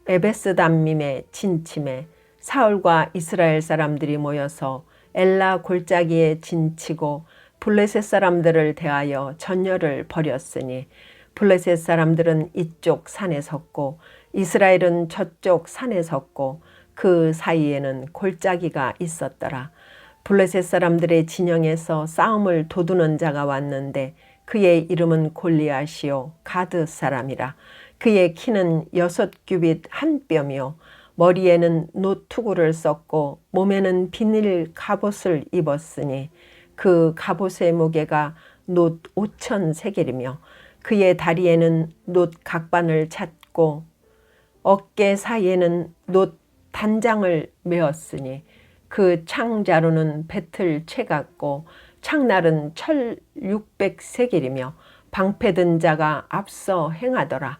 에베스담밈에 진침해 사울과 이스라엘 사람들이 모여서 엘라 골짜기에 진치고 블레셋 사람들을 대하여 전열을 벌였으니 블레셋 사람들은 이쪽 산에 섰고 이스라엘은 저쪽 산에 섰고 그 사이에는 골짜기가 있었더라. 블레셋 사람들의 진영에서 싸움을 도두는 자가 왔는데 그의 이름은 골리앗이요 가드 사람이라. 그의 키는 6규빗 한 뼘이요 머리에는 노투구를 썼고 몸에는 비닐 갑옷을 입었으니 그 갑옷의 무게가 놋 5천 세겔이며 그의 다리에는 놋 각반을 찼고 어깨 사이에는 놋 단장을 메었으니 그 창자루는 배틀 채 같고 창날은 철 600세겔이며 방패 든 자가 앞서 행하더라.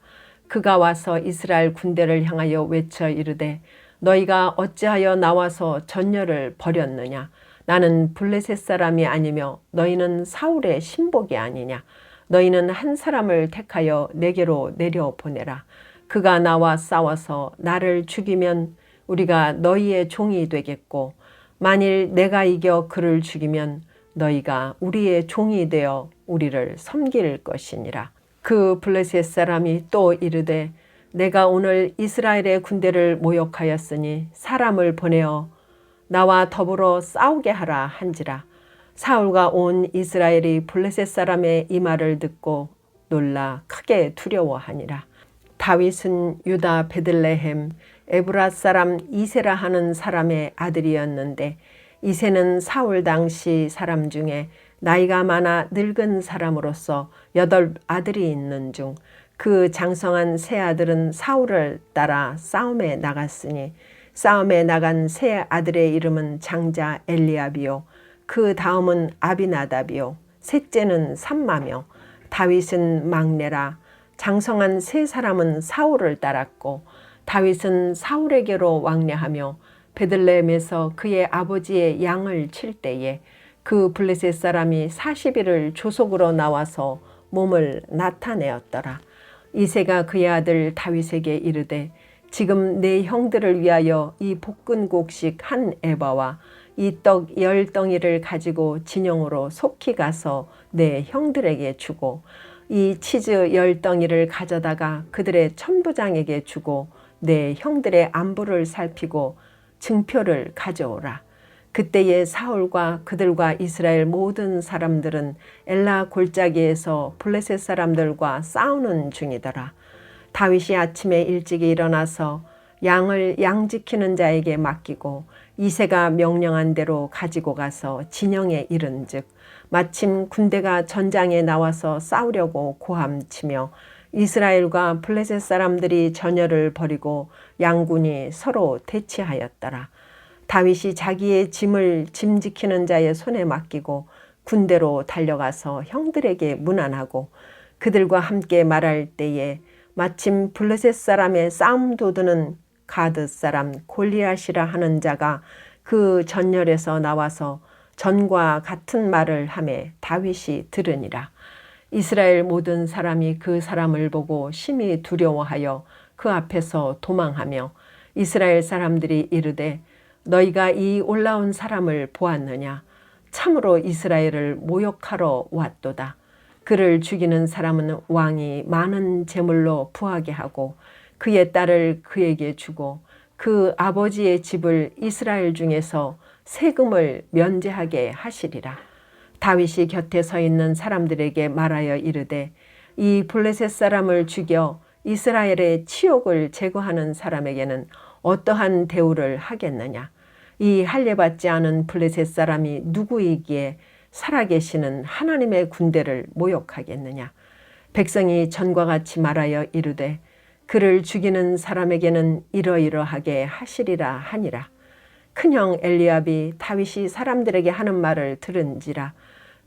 그가 와서 이스라엘 군대를 향하여 외쳐 이르되 너희가 어찌하여 나와서 전열을 벌였느냐. 나는 블레셋 사람이 아니며 너희는 사울의 신복이 아니냐. 너희는 한 사람을 택하여 내게로 내려보내라. 그가 나와 싸워서 나를 죽이면 우리가 너희의 종이 되겠고 만일 내가 이겨 그를 죽이면 너희가 우리의 종이 되어 우리를 섬길 것이니라. 그 블레셋 사람이 또 이르되 내가 오늘 이스라엘의 군대를 모욕하였으니 사람을 보내어 나와 더불어 싸우게 하라 한지라. 사울과 온 이스라엘이 블레셋 사람의 이 말을 듣고 놀라 크게 두려워하니라. 다윗은 유다 베들레헴 에브랏 사람 이새라 하는 사람의 아들이었는데 이새는 사울 당시 사람 중에 나이가 많아 늙은 사람으로서 8 아들이 있는 중 그 장성한 세 아들은 사울을 따라 싸움에 나갔으니 싸움에 나간 세 아들의 이름은 장자 엘리압이요 그 다음은 아비나답이요 셋째는 삼마며 다윗은 막내라. 장성한 세 사람은 사울을 따랐고 다윗은 사울에게로 왕래하며 베들레헴에서 그의 아버지의 양을 칠 때에 그 블레셋 사람이 40일을 조속으로 나와서 몸을 나타내었더라. 이새가 그의 아들 다윗에게 이르되 지금 내 형들을 위하여 이 볶은곡식 한 에바와 이 떡 10덩이를 가지고 진영으로 속히 가서 내 형들에게 주고 이 치즈 10덩이를 가져다가 그들의 천부장에게 주고 내 형들의 안부를 살피고 증표를 가져오라. 그때에 사울과 그들과 이스라엘 모든 사람들은 엘라 골짜기에서 블레셋 사람들과 싸우는 중이더라. 다윗이 아침에 일찍 일어나서 양을 양지키는 자에게 맡기고 이새가 명령한 대로 가지고 가서 진영에 이른즉 마침 군대가 전장에 나와서 싸우려고 고함치며 이스라엘과 블레셋 사람들이 전열을 벌이고 양군이 서로 대치하였더라. 다윗이 자기의 짐을 짐지키는 자의 손에 맡기고 군대로 달려가서 형들에게 문안하고 그들과 함께 말할 때에 마침 블레셋 사람의 싸움 도두는 가드 사람 골리앗이라 하는 자가 그 전열에서 나와서 전과 같은 말을 하매 다윗이 들으니라. 이스라엘 모든 사람이 그 사람을 보고 심히 두려워하여 그 앞에서 도망하며 이스라엘 사람들이 이르되 너희가 이 올라온 사람을 보았느냐? 참으로 이스라엘을 모욕하러 왔도다. 그를 죽이는 사람은 왕이 많은 재물로 부하게 하고 그의 딸을 그에게 주고 그 아버지의 집을 이스라엘 중에서 세금을 면제하게 하시리라. 다윗이 곁에 서 있는 사람들에게 말하여 이르되 이 블레셋 사람을 죽여 이스라엘의 치욕을 제거하는 사람에게는 어떠한 대우를 하겠느냐. 이 할례받지 않은 블레셋 사람이 누구이기에 살아계시는 하나님의 군대를 모욕하겠느냐. 백성이 전과 같이 말하여 이르되 그를 죽이는 사람에게는 이러이러하게 하시리라 하니라. 큰형 엘리압이 다윗이 사람들에게 하는 말을 들은지라.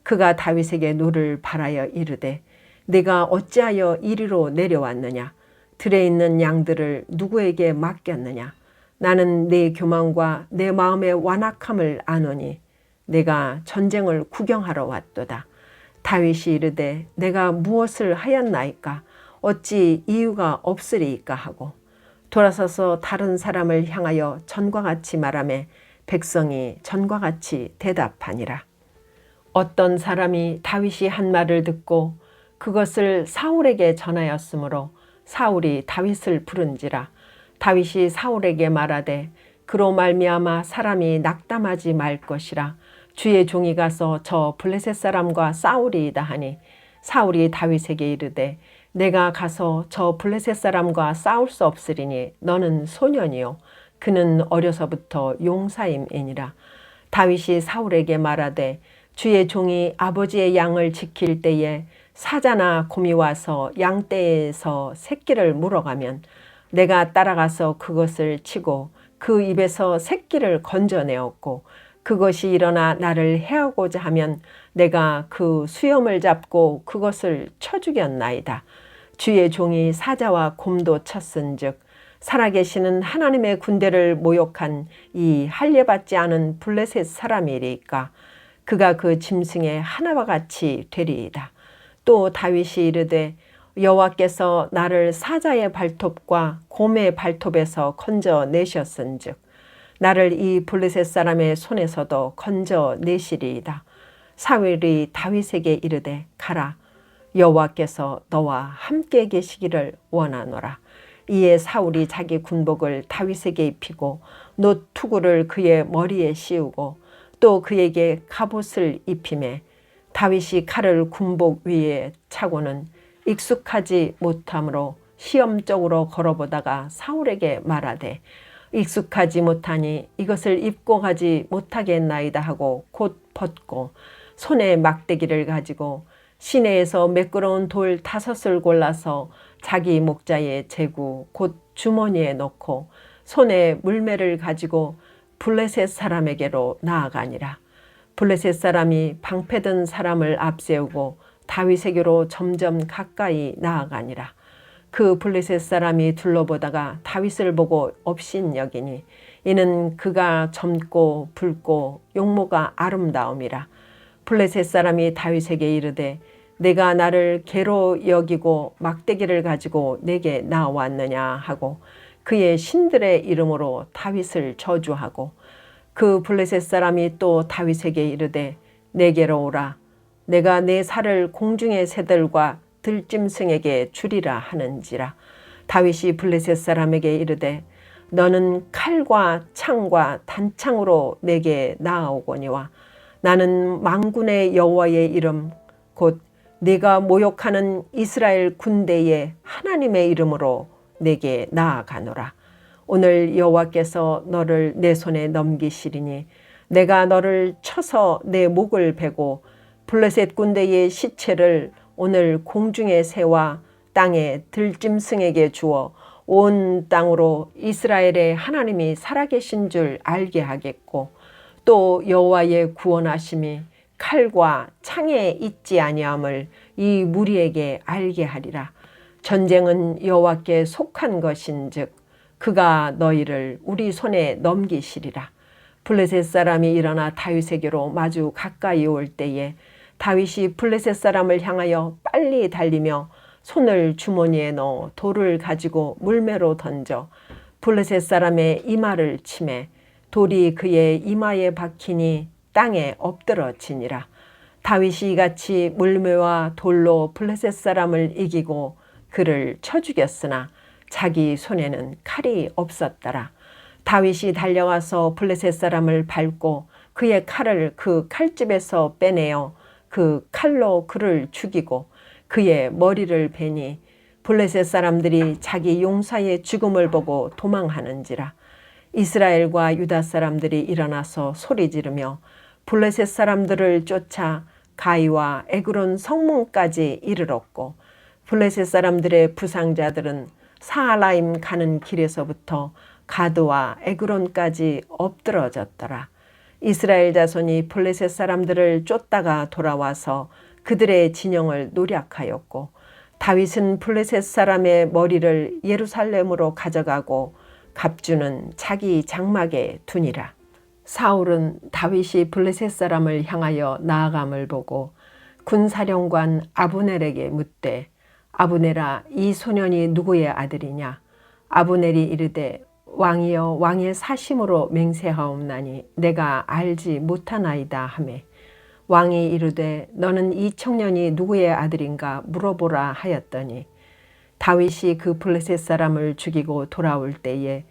그가 다윗에게 노를 바라여 이르되 내가 어찌하여 이리로 내려왔느냐. 들에 있는 양들을 누구에게 맡겼느냐. 나는 내 교만과 내 마음의 완악함을 아노니 내가 전쟁을 구경하러 왔도다. 다윗이 이르되 내가 무엇을 하였나이까. 어찌 이유가 없으리이까 하고 돌아서서 다른 사람을 향하여 전과 같이 말하매 백성이 전과 같이 대답하니라. 어떤 사람이 다윗이 한 말을 듣고 그것을 사울에게 전하였으므로 사울이 다윗을 부른지라. 다윗이 사울에게 말하되 그로 말미암아 사람이 낙담하지 말 것이라. 주의 종이 가서 저 블레셋 사람과 싸우리이다 하니 사울이 다윗에게 이르되 내가 가서 저 블레셋 사람과 싸울 수 없으리니 너는 소년이요 그는 어려서부터 용사임이니라. 다윗이 사울에게 말하되 주의 종이 아버지의 양을 지킬 때에 사자나 곰이 와서 양떼에서 새끼를 물어가면 내가 따라가서 그것을 치고 그 입에서 새끼를 건져내었고 그것이 일어나 나를 해하고자 하면 내가 그 수염을 잡고 그것을 쳐 죽였나이다. 주의 종이 사자와 곰도 쳤은즉 살아계시는 하나님의 군대를 모욕한 이 할례받지 않은 블레셋 사람이리까. 그가 그 짐승의 하나와 같이 되리이다. 또 다윗이 이르되 여호와께서 나를 사자의 발톱과 곰의 발톱에서 건져내셨은즉 나를 이 블레셋 사람의 손에서도 건져내시리이다. 사울이 다윗에게 이르되 가라. 여호와께서 너와 함께 계시기를 원하노라. 이에 사울이 자기 군복을 다윗에게 입히고 놋투구를 그의 머리에 씌우고 또 그에게 갑옷을 입히매 다윗이 칼을 군복 위에 차고는 익숙하지 못하므로 시험적으로 걸어보다가 사울에게 말하되 익숙하지 못하니 이것을 입고 가지 못하겠나이다 하고 곧 벗고 손에 막대기를 가지고 시내에서 매끄러운 돌 5을 골라서 자기 목자의 제구 곧 주머니에 넣고 손에 물매를 가지고 블레셋 사람에게로 나아가니라. 블레셋 사람이 방패든 사람을 앞세우고 다윗에게로 점점 가까이 나아가니라. 그 블레셋 사람이 둘러보다가 다윗을 보고 업신여기니 이는 그가 젊고 붉고 용모가 아름다움이라. 블레셋 사람이 다윗에게 이르되 내가 나를 개로 여기고 막대기를 가지고 내게 나왔느냐 하고 그의 신들의 이름으로 다윗을 저주하고 그 블레셋 사람이 또 다윗에게 이르되 내게로 오라. 내가 내 살을 공중의 새들과 들짐승에게 주리라 하는지라. 다윗이 블레셋 사람에게 이르되 너는 칼과 창과 단창으로 내게 나아오거니와 나는 만군의 여호와의 이름 곧 네가 모욕하는 이스라엘 군대의 하나님의 이름으로 내게 나아가노라. 오늘 여호와께서 너를 내 손에 넘기시리니 내가 너를 쳐서 내 목을 베고 블레셋 군대의 시체를 오늘 공중의 새와 땅의 들짐승에게 주어 온 땅으로 이스라엘의 하나님이 살아계신 줄 알게 하겠고 또 여호와의 구원하심이 칼과 창에 있지 아니함을 이 무리에게 알게 하리라. 전쟁은 여호와께 속한 것인즉 그가 너희를 우리 손에 넘기시리라. 블레셋 사람이 일어나 다윗에게로 마주 가까이 올 때에 다윗이 블레셋 사람을 향하여 빨리 달리며 손을 주머니에 넣어 돌을 가지고 물매로 던져 블레셋 사람의 이마를 치매 돌이 그의 이마에 박히니 땅에 엎드러지니라. 다윗이 이같이 물매와 돌로 블레셋 사람을 이기고 그를 쳐 죽였으나 자기 손에는 칼이 없었더라. 다윗이 달려가서 블레셋 사람을 밟고 그의 칼을 그 칼집에서 빼내어 그 칼로 그를 죽이고 그의 머리를 베니 블레셋 사람들이 자기 용사의 죽음을 보고 도망하는지라. 이스라엘과 유다 사람들이 일어나서 소리 지르며 블레셋 사람들을 쫓아 가이와 에그론 성문까지 이르렀고 블레셋 사람들의 부상자들은 사알라임 가는 길에서부터 가드와 에그론까지 엎드러졌더라. 이스라엘 자손이 블레셋 사람들을 쫓다가 돌아와서 그들의 진영을 노략하였고 다윗은 블레셋 사람의 머리를 예루살렘으로 가져가고 갑주는 자기 장막에 두니라. 사울은 다윗이 블레셋 사람을 향하여 나아감을 보고 군사령관 아브넬에게 묻되 아브넬아 이 소년이 누구의 아들이냐? 아브넬이 이르되 왕이여 왕의 사심으로 맹세하옵나니 내가 알지 못하나이다 하매 왕이 이르되 너는 이 청년이 누구의 아들인가 물어보라 하였더니 다윗이 그 블레셋 사람을 죽이고 돌아올 때에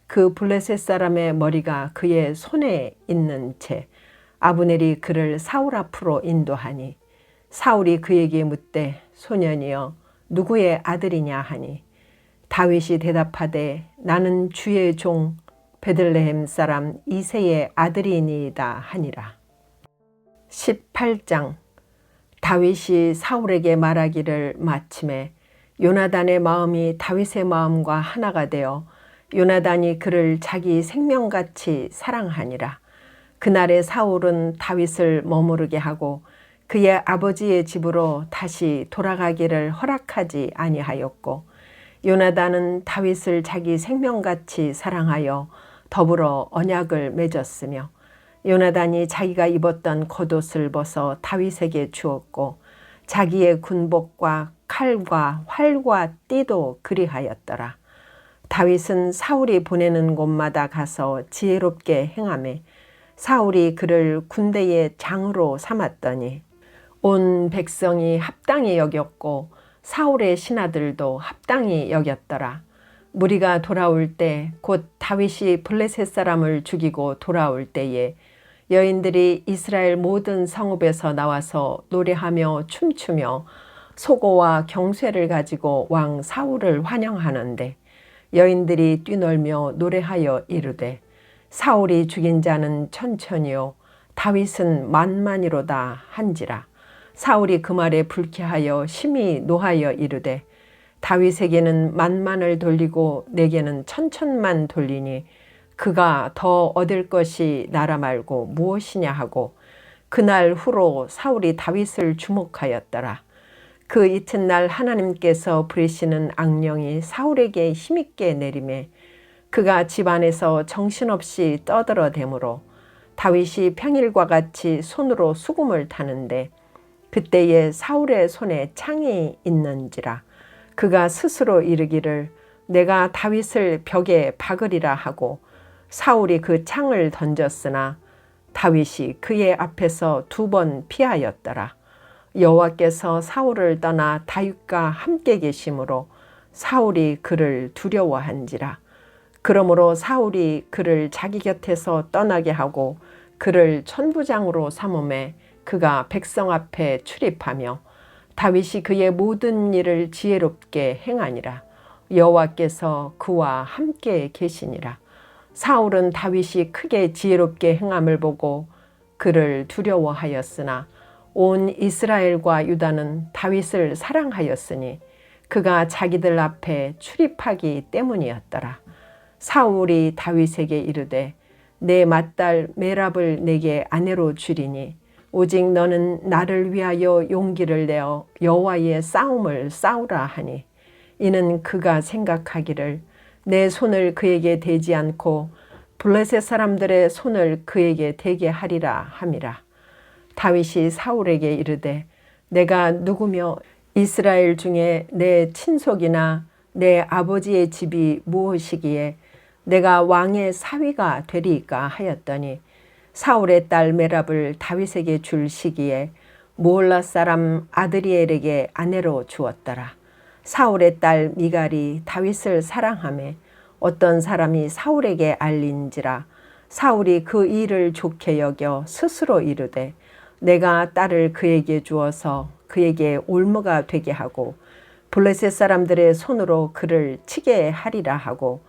그 블레셋 사람의 머리가 그의 손에 있는 채 아브넬이 그를 사울 앞으로 인도하니 사울이 그에게 묻되 소년이여 누구의 아들이냐 하니 다윗이 대답하되 나는 주의 종 베들레헴 사람 이새의 아들이니이다 하니라. 18장. 다윗이 사울에게 말하기를 마침에 요나단의 마음이 다윗의 마음과 하나가 되어 요나단이 그를 자기 생명같이 사랑하니라. 그날에 사울은 다윗을 머무르게 하고 그의 아버지의 집으로 다시 돌아가기를 허락하지 아니하였고 요나단은 다윗을 자기 생명같이 사랑하여 더불어 언약을 맺었으며 요나단이 자기가 입었던 겉옷을 벗어 다윗에게 주었고 자기의 군복과 칼과 활과 띠도 그리하였더라. 다윗은 사울이 보내는 곳마다 가서 지혜롭게 행하매 사울이 그를 군대의 장으로 삼았더니 온 백성이 합당히 여겼고 사울의 신하들도 합당히 여겼더라. 무리가 돌아올 때 곧 다윗이 블레셋 사람을 죽이고 돌아올 때에 여인들이 이스라엘 모든 성읍에서 나와서 노래하며 춤추며 소고와 경쇠를 가지고 왕 사울을 환영하는데 여인들이 뛰놀며 노래하여 이르되 사울이 죽인 자는 천천히요 다윗은 만만이로다 한지라. 사울이 그 말에 불쾌하여 심히 노하여 이르되 다윗에게는 만만을 돌리고 내게는 천천만 돌리니 그가 더 얻을 것이 나라 말고 무엇이냐 하고 그날 후로 사울이 다윗을 주목하였더라. 그 이튿날 하나님께서 부리시는 악령이 사울에게 힘있게 내림에 그가 집안에서 정신없이 떠들어대므로 다윗이 평일과 같이 손으로 수금을 타는데 그때에 사울의 손에 창이 있는지라. 그가 스스로 이르기를 내가 다윗을 벽에 박으리라 하고 사울이 그 창을 던졌으나 다윗이 그의 앞에서 2번 피하였더라. 여호와께서 사울을 떠나 다윗과 함께 계심으로 사울이 그를 두려워한지라. 그러므로 사울이 그를 자기 곁에서 떠나게 하고 그를 천부장으로 삼음에 그가 백성 앞에 출입하며 다윗이 그의 모든 일을 지혜롭게 행하니라. 여호와께서 그와 함께 계시니라. 사울은 다윗이 크게 지혜롭게 행함을 보고 그를 두려워하였으나 온 이스라엘과 유다는 다윗을 사랑하였으니 그가 자기들 앞에 출입하기 때문이었더라. 사울이 다윗에게 이르되 내 맏딸 메랍을 내게 아내로 주리니 오직 너는 나를 위하여 용기를 내어 여호와의 싸움을 싸우라 하니 이는 그가 생각하기를 내 손을 그에게 대지 않고 블레셋 사람들의 손을 그에게 대게 하리라 함이라. 다윗이 사울에게 이르되 내가 누구며 이스라엘 중에 내 친속이나 내 아버지의 집이 무엇이기에 내가 왕의 사위가 되리이까 하였더니 사울의 딸 메랍을 다윗에게 줄 시기에 모올라 사람 아드리엘에게 아내로 주었더라. 사울의 딸 미갈이 다윗을 사랑하며 어떤 사람이 사울에게 알린지라 사울이 그 일을 좋게 여겨 스스로 이르되 내가 딸을 그에게 주어서 그에게 올무가 되게 하고 블레셋 사람들의 손으로 그를 치게 하리라 하고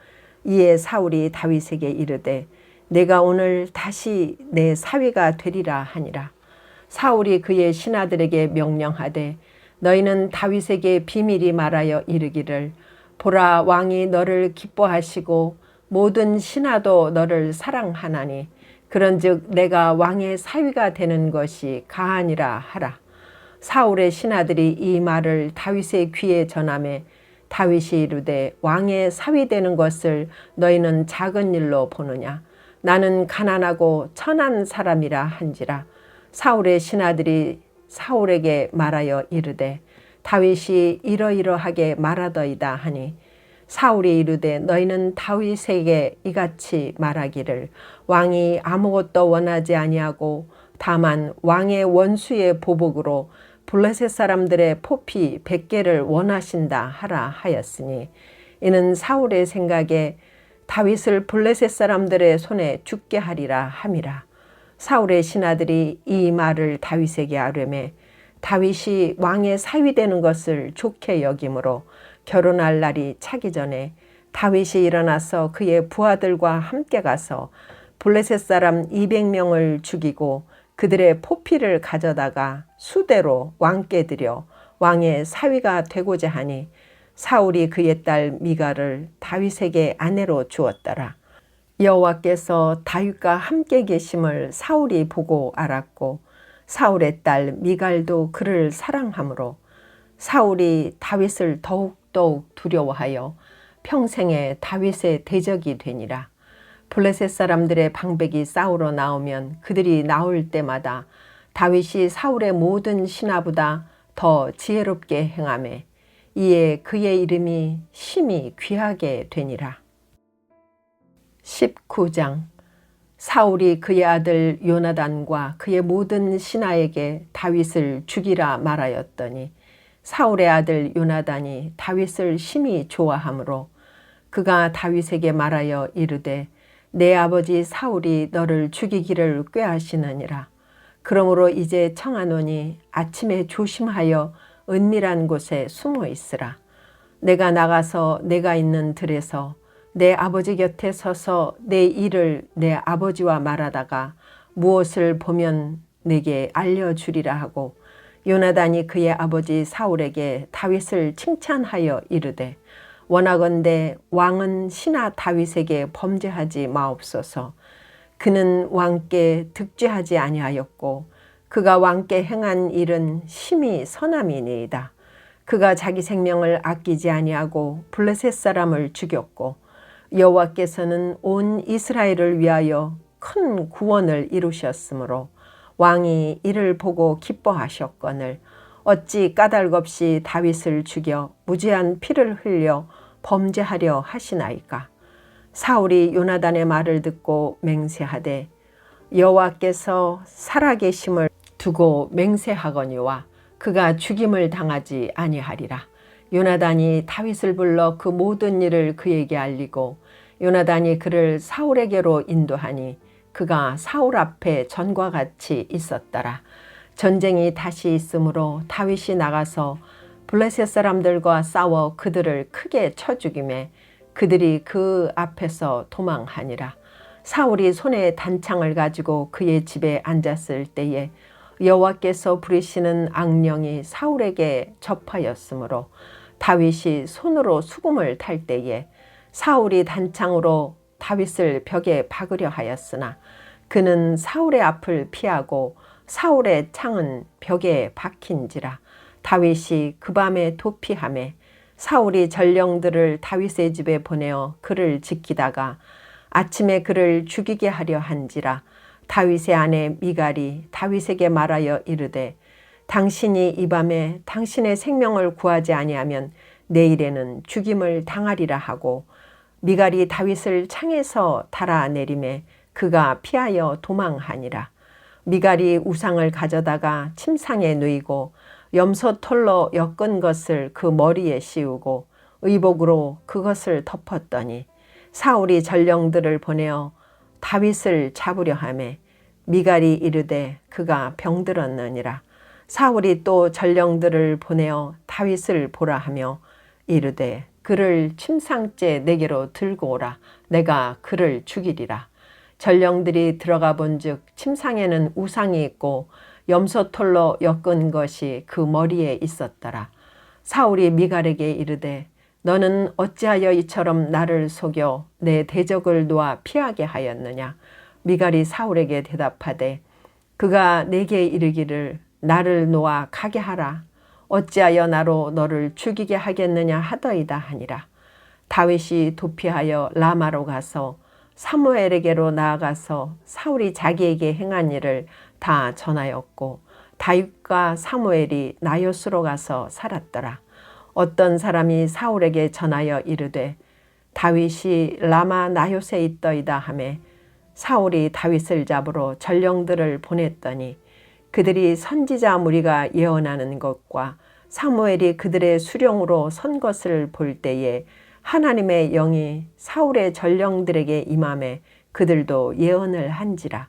이에 사울이 다윗에게 이르되 내가 오늘 다시 내 사위가 되리라 하니라. 사울이 그의 신하들에게 명령하되 너희는 다윗에게 비밀히 말하여 이르기를 보라 왕이 너를 기뻐하시고 모든 신하도 너를 사랑하나니 그런즉 내가 왕의 사위가 되는 것이 가하니라 하라. 사울의 신하들이 이 말을 다윗의 귀에 전하매 다윗이 이르되 왕의 사위 되는 것을 너희는 작은 일로 보느냐 나는 가난하고 천한 사람이라 한지라. 사울의 신하들이 사울에게 말하여 이르되 다윗이 이러이러하게 말하더이다 하니 사울이 이르되 너희는 다윗에게 이같이 말하기를 왕이 아무것도 원하지 아니하고 다만 왕의 원수의 보복으로 블레셋 사람들의 포피 100개를 원하신다 하라 하였으니 이는 사울의 생각에 다윗을 블레셋 사람들의 손에 죽게 하리라 함이라. 사울의 신하들이 이 말을 다윗에게 아뢰매 다윗이 왕의 사위 되는 것을 좋게 여김으로 결혼할 날이 차기 전에 다윗이 일어나서 그의 부하들과 함께 가서 블레셋 사람 200명을 죽이고 그들의 포피를 가져다가 수대로 왕께 드려 왕의 사위가 되고자 하니 사울이 그의 딸 미갈을 다윗에게 아내로 주었더라. 여호와께서 다윗과 함께 계심을 사울이 보고 알았고 사울의 딸 미갈도 그를 사랑하므로 사울이 다윗을 더욱더욱 두려워하여 평생에 다윗의 대적이 되니라. 블레셋 사람들의 방백이 싸우러 나오면 그들이 나올 때마다 다윗이 사울의 모든 신하보다 더 지혜롭게 행하매 이에 그의 이름이 심히 귀하게 되니라. 19장. 사울이 그의 아들 요나단과 그의 모든 신하에게 다윗을 죽이라 말하였더니 사울의 아들 요나단이 다윗을 심히 좋아하므로 그가 다윗에게 말하여 이르되 내 아버지 사울이 너를 죽이기를 꾀하시느니라. 그러므로 이제 청하노니 아침에 조심하여 은밀한 곳에 숨어 있으라. 내가 나가서 내가 있는 들에서 내 아버지 곁에 서서 내 일을 내 아버지와 말하다가 무엇을 보면 내게 알려주리라 하고 요나단이 그의 아버지 사울에게 다윗을 칭찬하여 이르되 원하건대 왕은 신하 다윗에게 범죄하지 마옵소서. 그는 왕께 득죄하지 아니하였고 그가 왕께 행한 일은 심히 선함이니이다. 그가 자기 생명을 아끼지 아니하고 블레셋 사람을 죽였고 여호와께서는 온 이스라엘을 위하여 큰 구원을 이루셨으므로 왕이 이를 보고 기뻐하셨거늘 어찌 까닭 없이 다윗을 죽여 무죄한 피를 흘려 범죄하려 하시나이까. 사울이 요나단의 말을 듣고 맹세하되 여호와께서 살아계심을 두고 맹세하거니와 그가 죽임을 당하지 아니하리라. 요나단이 다윗을 불러 그 모든 일을 그에게 알리고 요나단이 그를 사울에게로 인도하니 그가 사울 앞에 전과 같이 있었더라. 전쟁이 다시 있으므로 다윗이 나가서 블레셋 사람들과 싸워 그들을 크게 쳐 죽이매 그들이 그 앞에서 도망하니라. 사울이 손에 단창을 가지고 그의 집에 앉았을 때에 여호와께서 부리시는 악령이 사울에게 접하였으므로 다윗이 손으로 수금을 탈 때에 사울이 단창으로 다윗을 벽에 박으려 하였으나 그는 사울의 앞을 피하고 사울의 창은 벽에 박힌지라. 다윗이 그 밤에 도피하매 사울이 전령들을 다윗의 집에 보내어 그를 지키다가 아침에 그를 죽이게 하려 한지라. 다윗의 아내 미갈이 다윗에게 말하여 이르되 당신이 이 밤에 당신의 생명을 구하지 아니하면 내일에는 죽임을 당하리라 하고 미갈이 다윗을 창에서 달아내리매 그가 피하여 도망하니라. 미갈이 우상을 가져다가 침상에 누이고 염소털로 엮은 것을 그 머리에 씌우고 의복으로 그것을 덮었더니 사울이 전령들을 보내어 다윗을 잡으려 하매 미갈이 이르되 그가 병들었느니라. 사울이 또 전령들을 보내어 다윗을 보라 하며 이르되 그를 침상째 내게로 들고 오라. 내가 그를 죽이리라. 전령들이 들어가 본즉 침상에는 우상이 있고 염소털로 엮은 것이 그 머리에 있었더라. 사울이 미갈에게 이르되 너는 어찌하여 이처럼 나를 속여 내 대적을 놓아 피하게 하였느냐. 미갈이 사울에게 대답하되 그가 내게 이르기를 나를 놓아 가게 하라. 어찌하여 나로 너를 죽이게 하겠느냐 하더이다 하니라. 다윗이 도피하여 라마로 가서 사무엘에게로 나아가서 사울이 자기에게 행한 일을 다 전하였고 다윗과 사무엘이 나요스로 가서 살았더라. 어떤 사람이 사울에게 전하여 이르되 다윗이 라마 나요스에 있더이다 하매 사울이 다윗을 잡으러 전령들을 보냈더니 그들이 선지자 무리가 예언하는 것과 사무엘이 그들의 수령으로 선 것을 볼 때에 하나님의 영이 사울의 전령들에게 임하매 그들도 예언을 한지라.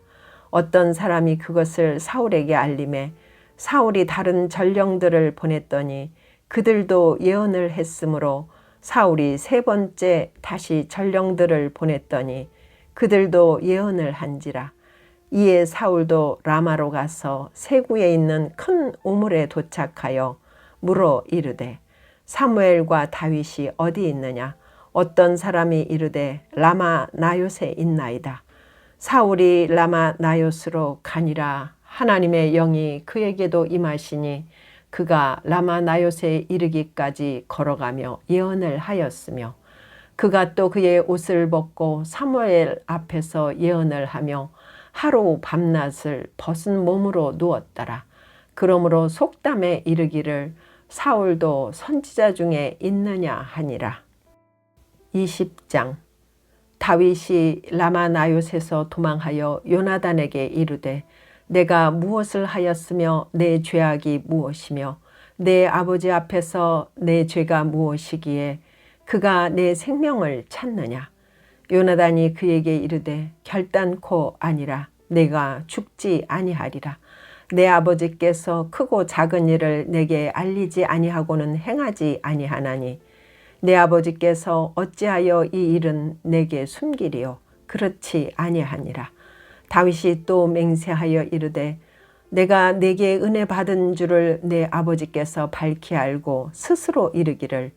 어떤 사람이 그것을 사울에게 알림해 사울이 다른 전령들을 보냈더니 그들도 예언을 했으므로 사울이 세 번째 다시 전령들을 보냈더니 그들도 예언을 한지라. 이에 사울도 라마로 가서 세구에 있는 큰 우물에 도착하여 물어 이르되 사무엘과 다윗이 어디 있느냐. 어떤 사람이 이르되 라마 나요스에 있나이다. 사울이 라마 나요스로 가니라. 하나님의 영이 그에게도 임하시니 그가 라마 나요스에 이르기까지 걸어가며 예언을 하였으며 그가 또 그의 옷을 벗고 사무엘 앞에서 예언을 하며 하루 밤낮을 벗은 몸으로 누웠더라. 그러므로 속담에 이르기를 사울도 선지자 중에 있느냐 하니라. 20장. 다윗이 라마 나요스에서 도망하여 요나단에게 이르되 내가 무엇을 하였으며 내 죄악이 무엇이며 내 아버지 앞에서 내 죄가 무엇이기에 그가 내 생명을 찾느냐. 요나단이 그에게 이르되 결단코 아니라 내가 죽지 아니하리라. 내 아버지께서 크고 작은 일을 내게 알리지 아니하고는 행하지 아니하나니 내 아버지께서 어찌하여 이 일은 내게 숨기리요. 그렇지 아니하니라. 다윗이 또 맹세하여 이르되 내가 내게 은혜 받은 줄을 내 아버지께서 밝히 알고 스스로 이르기를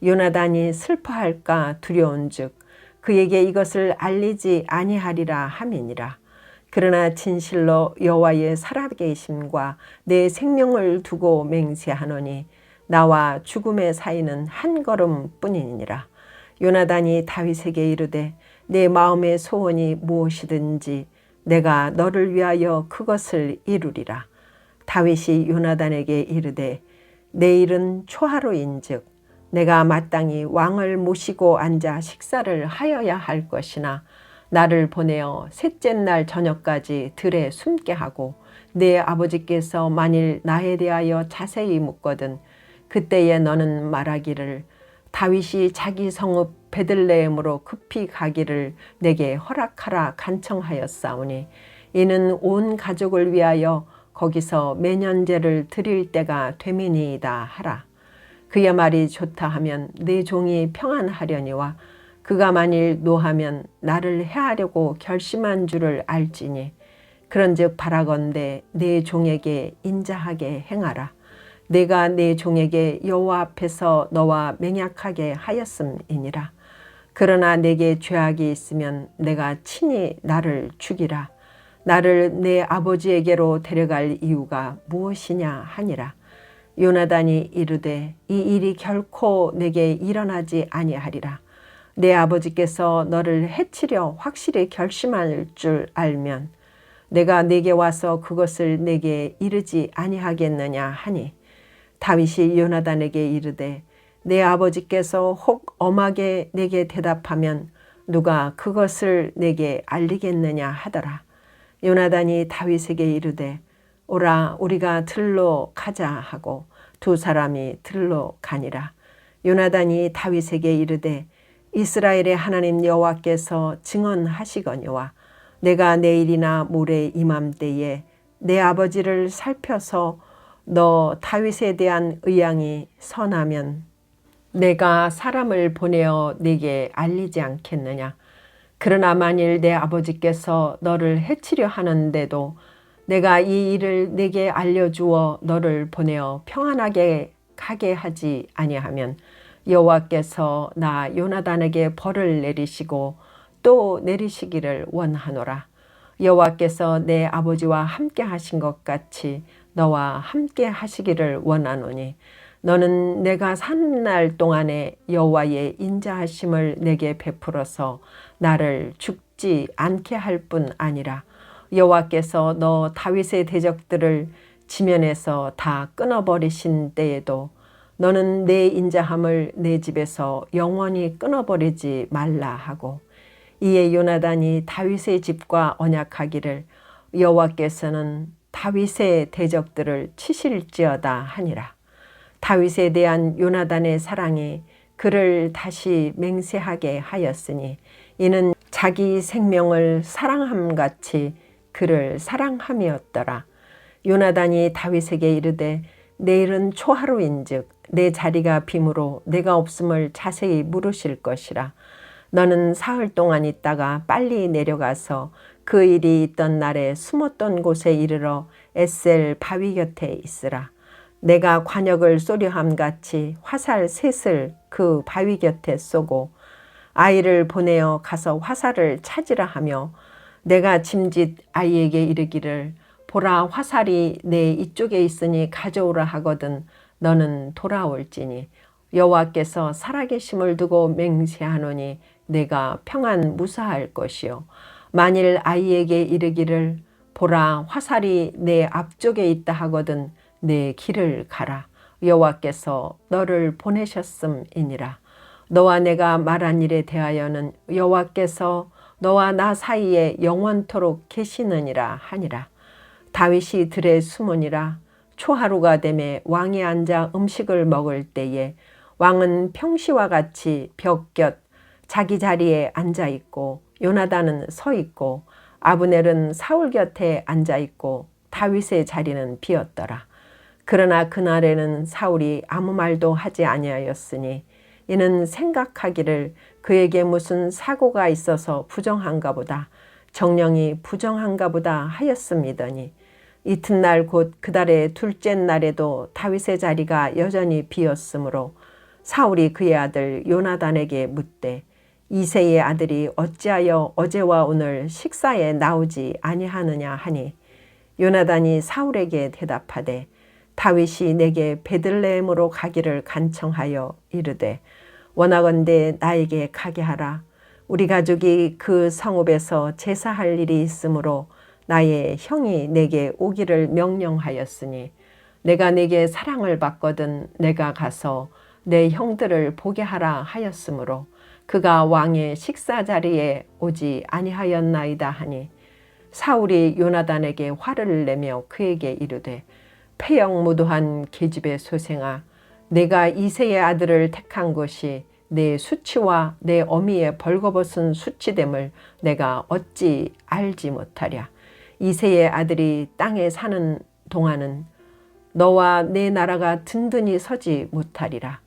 요나단이 슬퍼할까 두려운즉 그에게 이것을 알리지 아니하리라 함이니라. 그러나 진실로 여호와의 살아계심과 내 생명을 두고 맹세하노니 나와 죽음의 사이는 한 걸음뿐이니라. 요나단이 다윗에게 이르되 내 마음의 소원이 무엇이든지 내가 너를 위하여 그것을 이루리라. 다윗이 요나단에게 이르되 내일은 초하루인즉 내가 마땅히 왕을 모시고 앉아 식사를 하여야 할 것이나 나를 보내어 셋째 날 저녁까지 들에 숨게 하고 내 아버지께서 만일 나에 대하여 자세히 묻거든 그때에 너는 말하기를 다윗이 자기 성읍 베들레헴으로 급히 가기를 내게 허락하라 간청하였사오니 이는 온 가족을 위하여 거기서 매년제를 드릴 때가 되미니이다 하라. 그의 말이 좋다 하면 내 종이 평안하려니와 그가 만일 노하면 나를 해하려고 결심한 줄을 알지니 그런즉 바라건대 내 종에게 인자하게 행하라. 내가 내 종에게 여호와 앞에서 너와 맹약하게 하였음이니라. 그러나 내게 죄악이 있으면 내가 친히 나를 죽이라. 나를 내 아버지에게로 데려갈 이유가 무엇이냐 하니라. 요나단이 이르되 이 일이 결코 내게 일어나지 아니하리라. 내 아버지께서 너를 해치려 확실히 결심할 줄 알면 내가 내게 와서 그것을 내게 이르지 아니하겠느냐 하니 다윗이 요나단에게 이르되 내 아버지께서 혹 엄하게 내게 대답하면 누가 그것을 내게 알리겠느냐 하더라. 요나단이 다윗에게 이르되 오라 우리가 들로 가자 하고 두 사람이 들로 가니라. 요나단이 다윗에게 이르되 이스라엘의 하나님 여호와께서 증언하시거니와 내가 내일이나 모레 이맘때에 내 아버지를 살펴서 너 다윗에 대한 의향이 선하면 내가 사람을 보내어 네게 알리지 않겠느냐. 그러나 만일 내 아버지께서 너를 해치려 하는데도 내가 이 일을 네게 알려주어 너를 보내어 평안하게 가게 하지 아니하면 여호와께서 나 요나단에게 벌을 내리시고 또 내리시기를 원하노라. 여호와께서 내 아버지와 함께 하신 것 같이 너와 함께 하시기를 원하노니 너는 내가 사는 날 동안에 여호와의 인자하심을 내게 베풀어서 나를 죽지 않게 할 뿐 아니라 여호와께서 너 다윗의 대적들을 지면에서 다 끊어버리신 때에도 너는 내 인자함을 내 집에서 영원히 끊어버리지 말라 하고 이에 요나단이 다윗의 집과 언약하기를 여호와께서는 다윗의 대적들을 치실지어다 하니라. 다윗에 대한 요나단의 사랑이 그를 다시 맹세하게 하였으니 이는 자기 생명을 사랑함같이 그를 사랑함이었더라. 요나단이 다윗에게 이르되 내일은 초하루인즉 내 자리가 빔으로 내가 없음을 자세히 물으실 것이라. 너는 사흘 동안 있다가 빨리 내려가서 그 일이 있던 날에 숨었던 곳에 이르러 에셀 바위 곁에 있으라. 내가 관역을 쏘려함 같이 화살 셋을 그 바위 곁에 쏘고 아이를 보내어 가서 화살을 찾으라 하며 내가 짐짓 아이에게 이르기를 보라 화살이 내 이쪽에 있으니 가져오라 하거든 너는 돌아올지니 여호와께서 살아계심을 두고 맹세하노니 내가 평안 무사할 것이요 만일 아이에게 이르기를 보라 화살이 내 앞쪽에 있다 하거든 내 길을 가라 여호와께서 너를 보내셨음이니라. 너와 내가 말한 일에 대하여는 여호와께서 너와 나 사이에 영원토록 계시느니라 하니라. 다윗이 들에 숨으니라. 초하루가 되매 왕이 앉아 음식을 먹을 때에 왕은 평시와 같이 벽 곁 자기 자리에 앉아 있고 요나단은 서 있고 아브넬은 사울 곁에 앉아 있고 다윗의 자리는 비었더라. 그러나 그날에는 사울이 아무 말도 하지 아니하였으니 이는 생각하기를 그에게 무슨 사고가 있어서 부정한가 보다 정령이 부정한가 보다 하였음이더니 이튿날 곧 그달의 둘째 날에도 다윗의 자리가 여전히 비었으므로 사울이 그의 아들 요나단에게 묻되 이새의 아들이 어찌하여 어제와 오늘 식사에 나오지 아니하느냐 하니 요나단이 사울에게 대답하되 다윗이 내게 베들레헴으로 가기를 간청하여 이르되 원하건대 나에게 가게 하라. 우리 가족이 그 성읍에서 제사할 일이 있으므로 나의 형이 내게 오기를 명령하였으니 내가 내게 사랑을 받거든 내가 가서 내 형들을 보게 하라 하였으므로 그가 왕의 식사 자리에 오지 아니하였나이다 하니 사울이 요나단에게 화를 내며 그에게 이르되 패역무도한 계집의 소생아 내가 이새의 아들을 택한 것이 내 수치와 내 어미의 벌거벗은 수치됨을 내가 어찌 알지 못하랴. 이새의 아들이 땅에 사는 동안은 너와 내 나라가 든든히 서지 못하리라.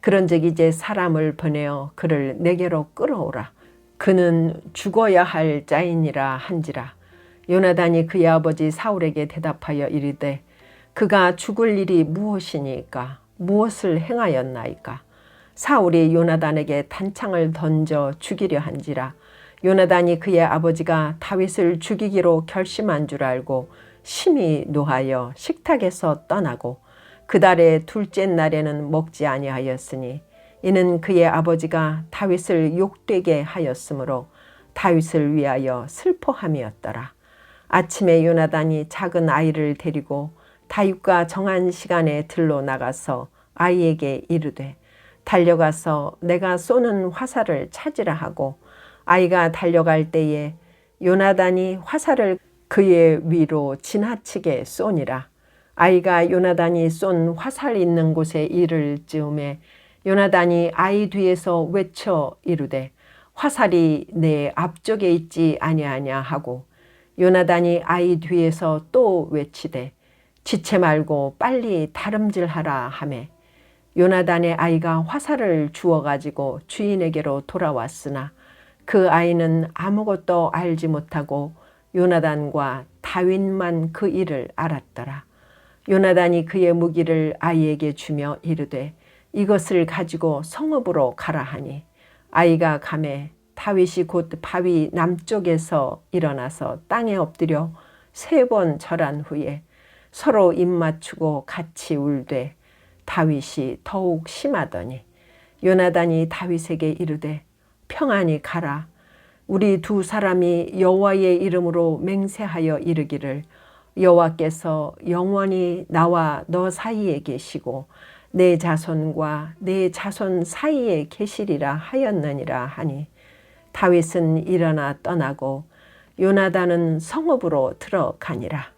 그런즉 이제 사람을 보내어 그를 내게로 끌어오라. 그는 죽어야 할 자이니라 한지라. 요나단이 그의 아버지 사울에게 대답하여 이르되 그가 죽을 일이 무엇이니까? 무엇을 행하였나이까? 사울이 요나단에게 단창을 던져 죽이려 한지라. 요나단이 그의 아버지가 다윗을 죽이기로 결심한 줄 알고 심히 노하여 식탁에서 떠나고 그 달의 둘째 날에는 먹지 아니하였으니 이는 그의 아버지가 다윗을 욕되게 하였으므로 다윗을 위하여 슬퍼함이었더라. 아침에 요나단이 작은 아이를 데리고 다윗과 정한 시간에 들로 나가서 아이에게 이르되 달려가서 내가 쏘는 화살을 찾으라 하고 아이가 달려갈 때에 요나단이 화살을 그의 위로 지나치게 쏘니라. 아이가 요나단이 쏜 화살 있는 곳에 이를 즈음에 요나단이 아이 뒤에서 외쳐 이르되 화살이 내 앞쪽에 있지 아니하냐 하고 요나단이 아이 뒤에서 또 외치되 지체 말고 빨리 다름질하라 하매 요나단의 아이가 화살을 주워 가지고 주인에게로 돌아왔으나 그 아이는 아무것도 알지 못하고 요나단과 다윗만 그 일을 알았더라. 요나단이 그의 무기를 아이에게 주며 이르되 이것을 가지고 성읍으로 가라 하니 아이가 가매 다윗이 곧 바위 남쪽에서 일어나서 땅에 엎드려 3번 절한 후에 서로 입맞추고 같이 울되 다윗이 더욱 심하더니 요나단이 다윗에게 이르되 평안히 가라. 우리 두 사람이 여호와의 이름으로 맹세하여 이르기를 여호와께서 영원히 나와 너 사이에 계시고 내 자손과 내 자손 사이에 계시리라 하였느니라 하니 다윗은 일어나 떠나고 요나단은 성읍으로 들어가니라.